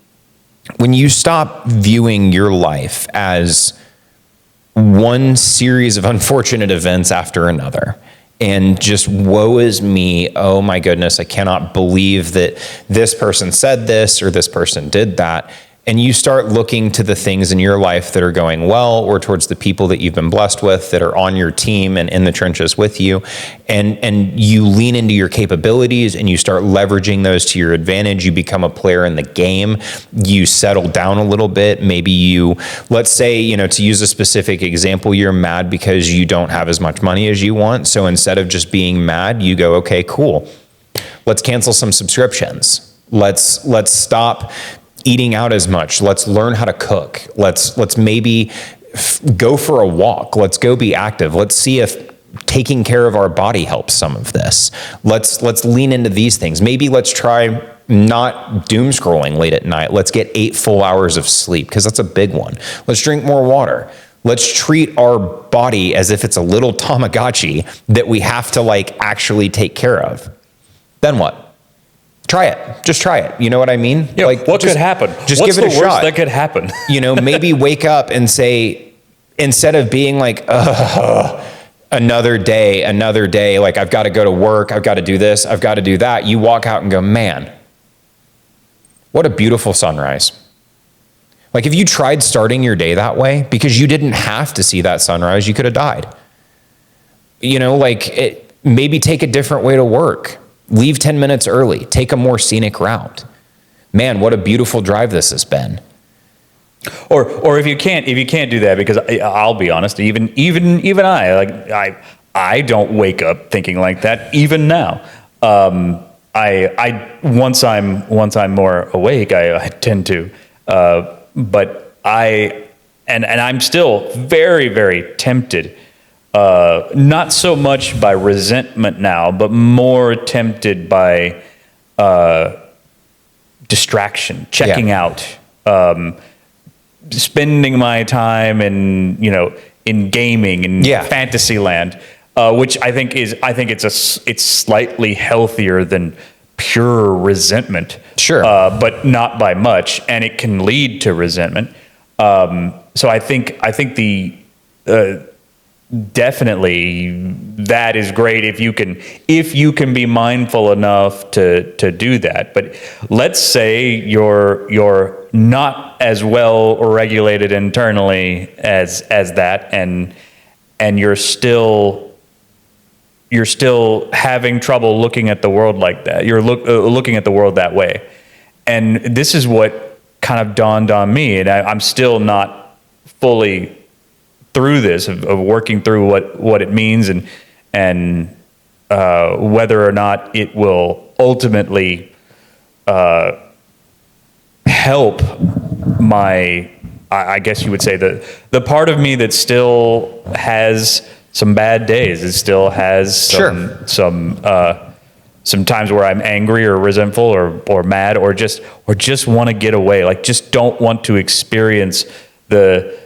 Speaker 2: when you stop viewing your life as one series of unfortunate events after another, and just woe is me, oh my goodness, I cannot believe that this person said this or this person did that, and you start looking to the things in your life that are going well, or towards the people that you've been blessed with that are on your team and in the trenches with you, and you lean into your capabilities and you start leveraging those to your advantage. You become a player in the game. You settle down a little bit. Maybe you, let's say, to use a specific example, you're mad because you don't have as much money as you want. So instead of just being mad, you go, okay, cool. Let's cancel some subscriptions. Let's stop eating out as much. Let's learn how to cook. Let's maybe go for a walk. Let's go be active. Let's see if taking care of our body helps some of this. Let's lean into these things. Maybe let's try not doom scrolling late at night. Let's get 8 full hours of sleep, because that's a big one. Let's drink more water. Let's treat our body as if it's a little Tamagotchi that we have to, like, actually take care of. Then what? Try it. Just try it. You know what I mean?
Speaker 1: Yeah, like, what could happen?
Speaker 2: Just
Speaker 1: What's
Speaker 2: give it a
Speaker 1: the worst
Speaker 2: shot.
Speaker 1: that could happen?
Speaker 2: Maybe wake up and say, instead of being like, another day, like, I've got to go to work, I've got to do this, I've got to do that, you walk out and go, man, what a beautiful sunrise. Like, if you tried starting your day that way, because you didn't have to see that sunrise, you could have died. Maybe take a different way to work. Leave 10 minutes early. Take a more scenic route. Man, what a beautiful drive this has been.
Speaker 1: Or if you can't do that, because I'll be honest, even I don't wake up thinking like that even now. I once I'm more awake, I tend to, but I'm still very, very tempted. Not so much by resentment now, but more tempted by distraction, checking out, spending my time in gaming and fantasy land, which I think it's slightly healthier than pure resentment.
Speaker 2: Sure,
Speaker 1: but not by much, and it can lead to resentment. So I think the definitely that is great if you can be mindful enough to do that. But let's say you're not as well regulated internally as that, and you're still having trouble looking at the world like that. You're looking at the world that way, and this is what kind of dawned on me, and I'm still not fully through this of working through what it means and whether or not it will ultimately help I guess you would say the part of me that still has some bad days. It still has some times where I'm angry or resentful or mad or just want to get away. Like just don't want to experience the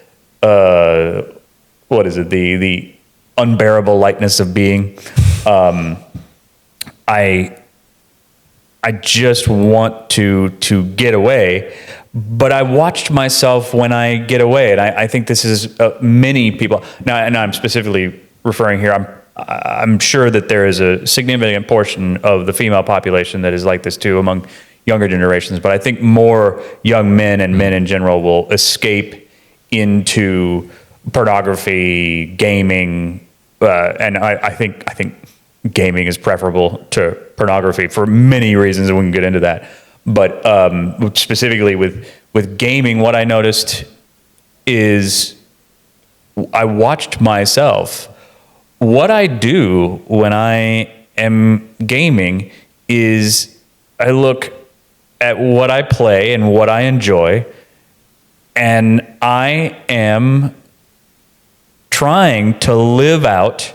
Speaker 1: what is it? The unbearable lightness of being. I just want to get away, but I watched myself when I get away, and I think this is many people. Now, and I'm specifically referring here. I'm sure that there is a significant portion of the female population that is like this too among younger generations, but I think more young men and men in general will escape into pornography, gaming, and I think gaming is preferable to pornography for many reasons, and we can get into that. But specifically with gaming, what I noticed is I watched myself. What I do when I am gaming is I look at what I play and what I enjoy, and I am trying to live out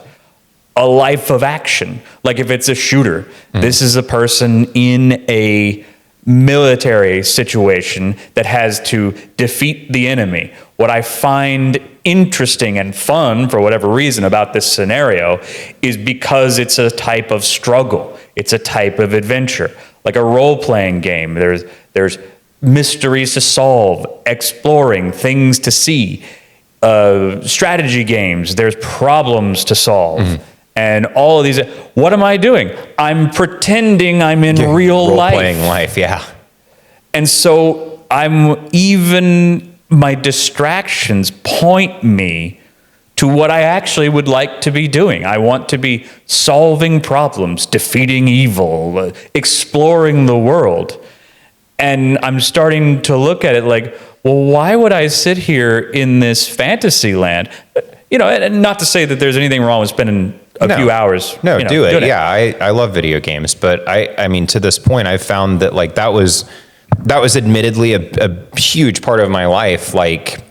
Speaker 1: a life of action. Like if it's a shooter, this is a person in a military situation that has to defeat the enemy. What I find interesting and fun for whatever reason about this scenario is because it's a type of struggle. It's a type of adventure. Like a role-playing game, there's mysteries to solve, exploring, things to see. Strategy games, there's problems to solve. And all of these, what am I doing? I'm pretending I'm in real life.
Speaker 2: Role-playing life, yeah.
Speaker 1: And so my distractions point me to what I actually would like to be doing. I want to be solving problems, defeating evil, exploring the world. And I'm starting to look at it like, well, why would I sit here in this fantasy land? You know, and not to say that there's anything wrong with spending a few hours.
Speaker 2: No, do it. Yeah, I love video games, but I mean, to this point, I've found that like that was admittedly a huge part of my life. Like,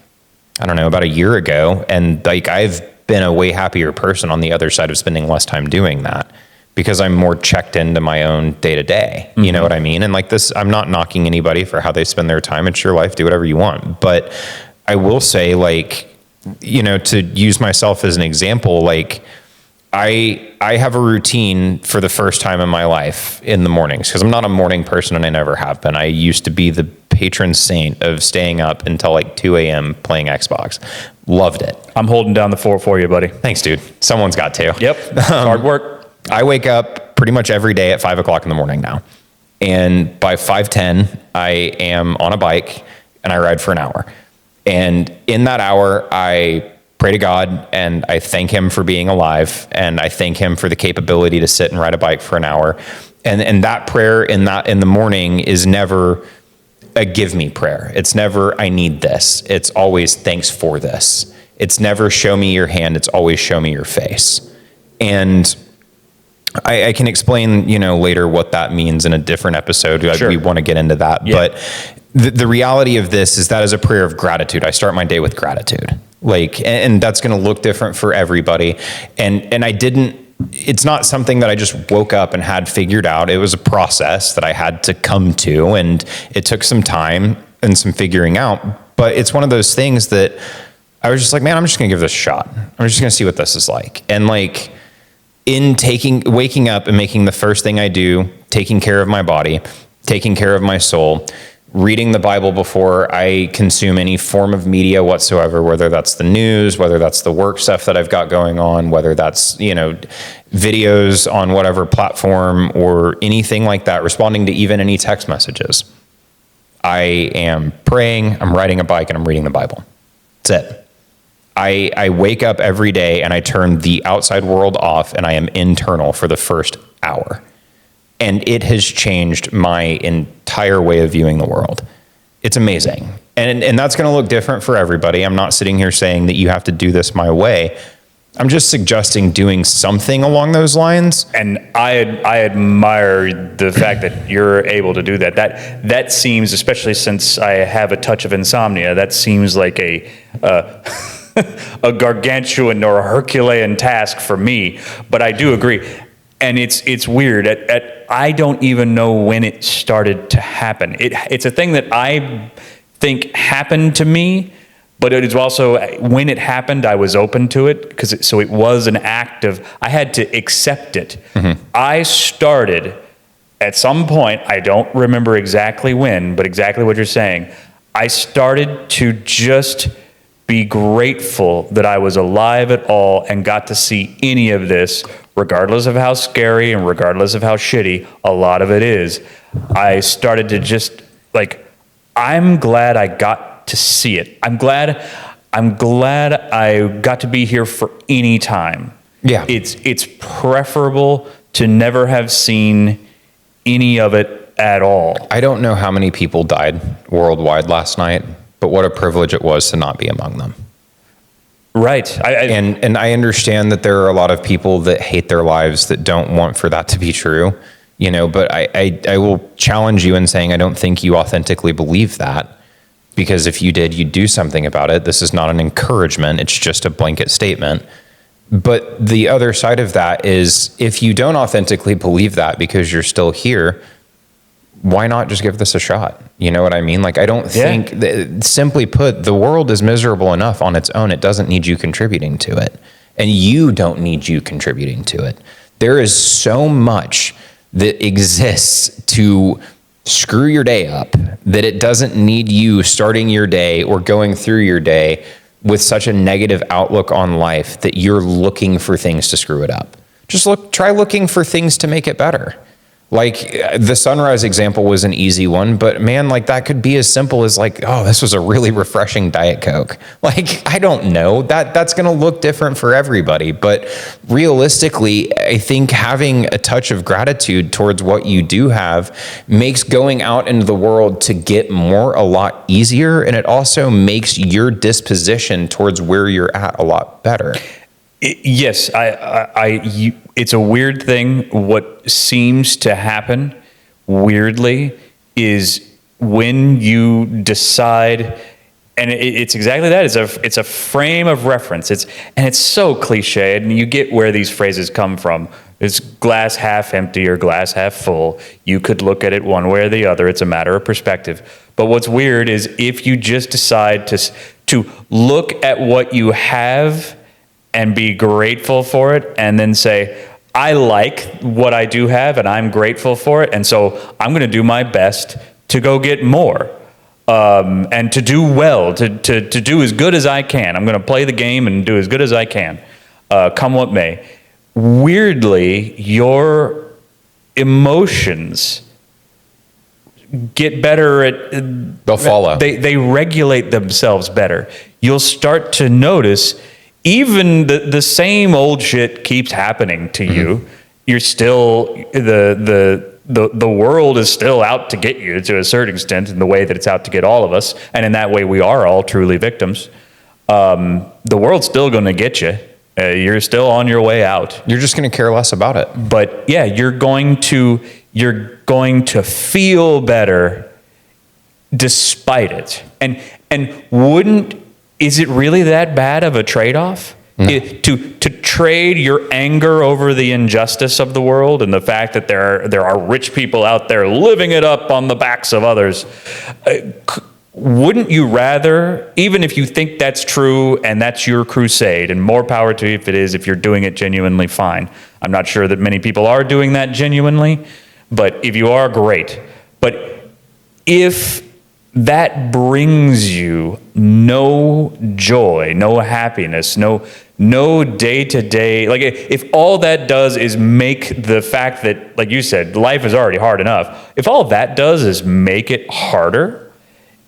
Speaker 2: I don't know, about a year ago, and like I've been a way happier person on the other side of spending less time doing that because I'm more checked into my own day to day. You know what I mean? And like this, I'm not knocking anybody for how they spend their time. It's your life. Do whatever you want. But I will say, like, you know, to use myself as an example, like I have a routine for the first time in my life in the mornings because I'm not a morning person and I never have been. I used to be the patron saint of staying up until like 2 a.m. playing Xbox. Loved it.
Speaker 1: I'm holding down the fort for you, buddy.
Speaker 2: Thanks, dude. Someone's got to.
Speaker 1: Yep. Hard work.
Speaker 2: I wake up pretty much every day at 5 o'clock in the morning now. And by 5:10, I am on a bike and I ride for an hour. And in that hour, I pray to God and I thank him for being alive. And I thank him for the capability to sit and ride a bike for an hour. And that prayer in the morning is never a give me prayer. It's never, I need this. It's always thanks for this. It's never show me your hand. It's always show me your face. And I can explain, you know, later what that means in a different episode. Sure. We want to get into that. Yeah. But the reality of this is that is a prayer of gratitude. I start my day with gratitude. Like, and that's going to look different for everybody. And it's not something that I just woke up and had figured out. It was a process that I had to come to, and it took some time and some figuring out. But it's one of those things that I was just like, man, I'm just going to give this a shot. I'm just going to see what this is like. And like, in waking up and making the first thing I do, taking care of my body, taking care of my soul, reading the Bible before I consume any form of media whatsoever, whether that's the news, whether that's the work stuff that I've got going on, whether that's, you know, videos on whatever platform or anything like that, responding to even any text messages. I am praying, I'm riding a bike, and I'm reading the Bible. That's it. I wake up every day and I turn the outside world off and I am internal for the first hour. And it has changed my entire way of viewing the world. It's amazing. And that's going to look different for everybody. I'm not sitting here saying that you have to do this my way. I'm just suggesting doing something along those lines.
Speaker 1: And I admire the fact that you're able to do that. That seems, especially since I have a touch of insomnia, that seems like a a gargantuan or a Herculean task for me. But I do agree, and it's weird. I don't even know when it started to happen. It's a thing that I think happened to me. But it is also, when it happened, I was open to it, so it was an act of, I had to accept it. Mm-hmm. I started, at some point, I don't remember exactly when, but exactly what you're saying, I started to just be grateful that I was alive at all and got to see any of this, regardless of how scary and regardless of how shitty a lot of it is. I started to just, I'm glad I got to see it. I'm glad I got to be here for any time.
Speaker 2: Yeah.
Speaker 1: It's preferable to never have seen any of it at all.
Speaker 2: I don't know how many people died worldwide last night, but what a privilege it was to not be among them.
Speaker 1: Right.
Speaker 2: And I understand that there are a lot of people that hate their lives that don't want for that to be true, but I will challenge you in saying I don't think you authentically believe that. Because if you did, you'd do something about it. This is not an encouragement. It's just a blanket statement. But the other side of that is, if you don't authentically believe that because you're still here, why not just give this a shot? You know what I mean? I don't think, simply put, the world is miserable enough on its own. It doesn't need you contributing to it. And you don't need you contributing to it. There is so much that exists to screw your day up that it doesn't need you starting your day or going through your day with such a negative outlook on life that you're looking for things to screw it up. Just try looking for things to make it better. The sunrise example was an easy one, but man, that could be as simple as oh, this was a really refreshing Diet Coke. I don't know, that's going to look different for everybody, but realistically, I think having a touch of gratitude towards what you do have makes going out into the world to get more a lot easier, and it also makes your disposition towards where you're at a lot better.
Speaker 1: Yes, it's a weird thing. What seems to happen, weirdly, is when you decide, and it's exactly that. It's a frame of reference. It's so cliche, and you get where these phrases come from. It's glass half empty or glass half full. You could look at it one way or the other. It's a matter of perspective. But what's weird is if you just decide to look at what you have and be grateful for it, and then say, I like what I do have, and I'm grateful for it, and so I'm going to do my best to go get more, and to do well, to do as good as I can. I'm going to play the game and do as good as I can, come what may. Weirdly, your emotions get better at...
Speaker 2: They'll follow.
Speaker 1: They regulate themselves better. You'll start to notice... Even the same old shit keeps happening to you. You're still the world is still out to get you to a certain extent in the way that it's out to get all of us, and in that way we are all truly victims. The world's still going to get you. You're still on your way out.
Speaker 2: You're just going to care less about it.
Speaker 1: But yeah, you're going to feel better despite it. And is it really that bad of a trade-off? No. To trade your anger over the injustice of the world and the fact that there are rich people out there living it up on the backs of others, wouldn't you rather, even if you think that's true and that's your crusade, and more power to you if it is, if you're doing it genuinely, fine. I'm not sure that many people are doing that genuinely, but if you are, great. But if that brings you no joy, no happiness, no day-to-day, if all that does is make the fact that, like you said, life is already hard enough, if all that does is make it harder,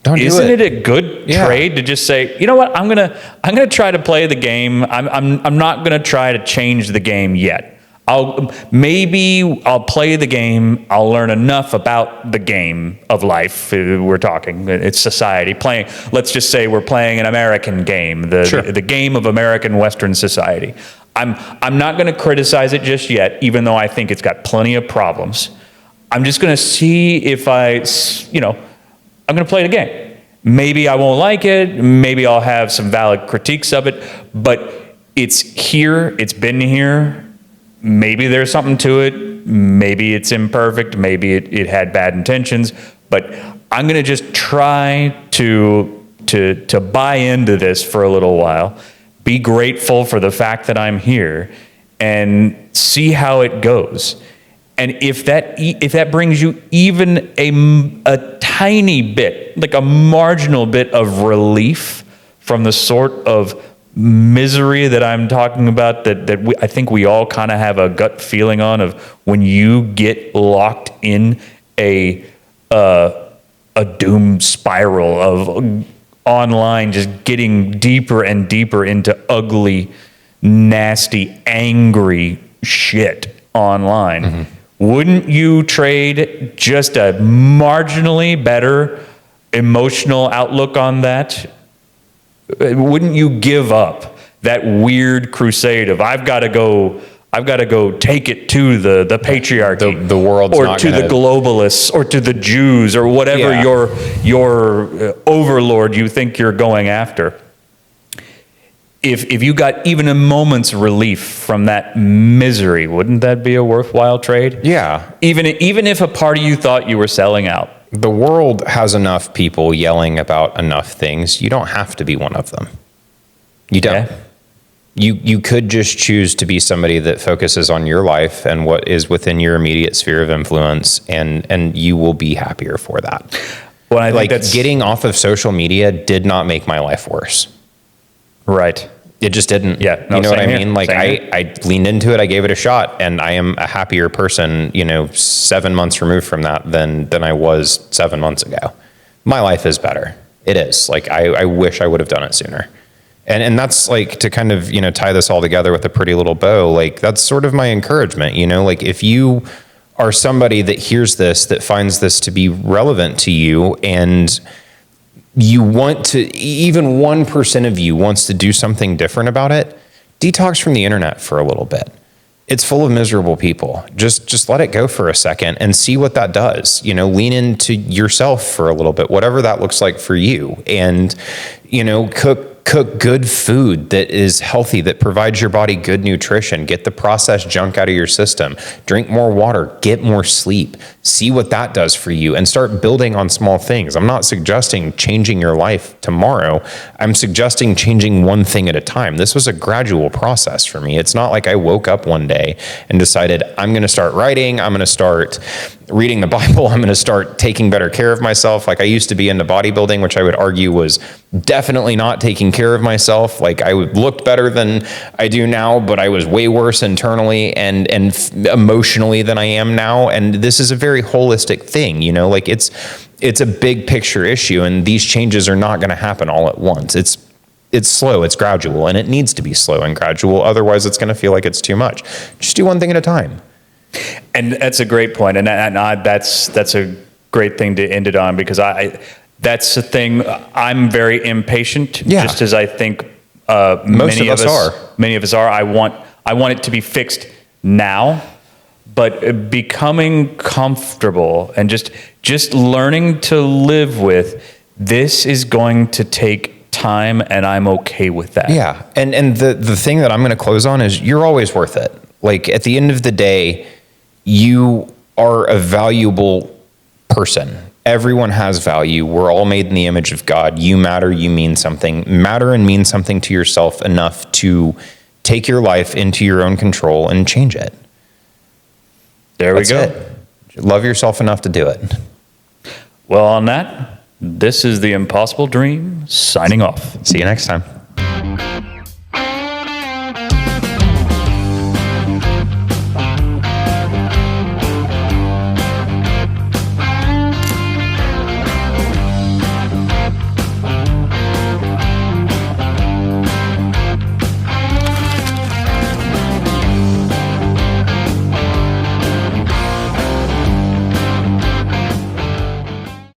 Speaker 1: isn't it a good trade to just say, you know what, I'm gonna try to play the game. I'm not gonna try to change the game yet. I'll play the game. I'll learn enough about the game of life. We're talking, it's society playing. Let's just say we're playing an American game, the game of American Western society. I'm not going to criticize it just yet, even though I think it's got plenty of problems. I'm just going to see if I'm going to play the game. Maybe I won't like it. Maybe I'll have some valid critiques of it, but it's here. It's been here. Maybe there's something to it. Maybe it's imperfect. Maybe it had bad intentions. But I'm going to just try to buy into this for a little while, be grateful for the fact that I'm here, and see how it goes. And if that brings you even a tiny bit, like a marginal bit of relief from the sort of misery that I'm talking about, that I think we all kind of have a gut feeling on, of when you get locked in a doom spiral of online, just getting deeper and deeper into ugly, nasty, angry shit online. Mm-hmm. Wouldn't you trade just a marginally better emotional outlook on that? Wouldn't you give up that weird crusade of I've got to go take it to the patriarchy,
Speaker 2: the world's
Speaker 1: or
Speaker 2: not
Speaker 1: to the globalists, or to the Jews, or whatever your overlord you think you're going after? If you got even a moment's relief from that misery, wouldn't that be a worthwhile trade?
Speaker 2: Yeah.
Speaker 1: Even if a part of you thought you were selling out.
Speaker 2: The world has enough people yelling about enough things. You don't have to be one of them. You don't. Yeah. You could just choose to be somebody that focuses on your life and what is within your immediate sphere of influence, and you will be happier for that. Well, I think getting off of social media did not make my life worse.
Speaker 1: Right.
Speaker 2: It just didn't.
Speaker 1: Yeah.
Speaker 2: No, you know what I mean?
Speaker 1: Here.
Speaker 2: Like I leaned into it. I gave it a shot, and I am a happier person, 7 months removed from that than I was 7 months ago. My life is better. It is. Like I wish I would have done it sooner. And that's like, to kind of, tie this all together with a pretty little bow, like that's sort of my encouragement, like if you are somebody that hears this, that finds this to be relevant to you, and you want to, even 1% of you wants to do something different about it, detox from the internet for a little bit. It's full of miserable people. Just let it go for a second and see what that does. Lean into yourself for a little bit, whatever that looks like for you. And, cook good food that is healthy, that provides your body good nutrition. Get the processed junk out of your system. Drink more water. Get more sleep. See what that does for you, and start building on small things. I'm not suggesting changing your life tomorrow. I'm suggesting changing one thing at a time. This was a gradual process for me. It's not like I woke up one day and decided I'm going to start writing. I'm going to start reading the Bible. I'm going to start taking better care of myself. Like I used to be into bodybuilding, which I would argue was definitely not taking care of myself. Like I looked better than I do now, but I was way worse internally and emotionally than I am now. And this is a very holistic thing, like it's a big picture issue, and these changes are not going to happen all at once. It's slow, it's gradual, and it needs to be slow and gradual. Otherwise it's going to feel like it's too much. Just do one thing at a time.
Speaker 1: And that's a great point. And that's a great thing to end it on, because that's the thing. I'm very impatient, just as I think many of us are. I want it to be fixed now, but becoming comfortable and just learning to live with this is going to take time, and I'm okay with that.
Speaker 2: Yeah. And the thing that I'm going to close on is you're always worth it. Like at the end of the day, you are a valuable person. Everyone has value. We're all made in the image of God. You matter. You mean something. Matter and mean something to yourself enough to take your life into your own control and change it.
Speaker 1: That's we go.
Speaker 2: It. Love yourself enough to do it.
Speaker 1: Well, on that, this is The Impossible Dream, signing off.
Speaker 2: See you next time.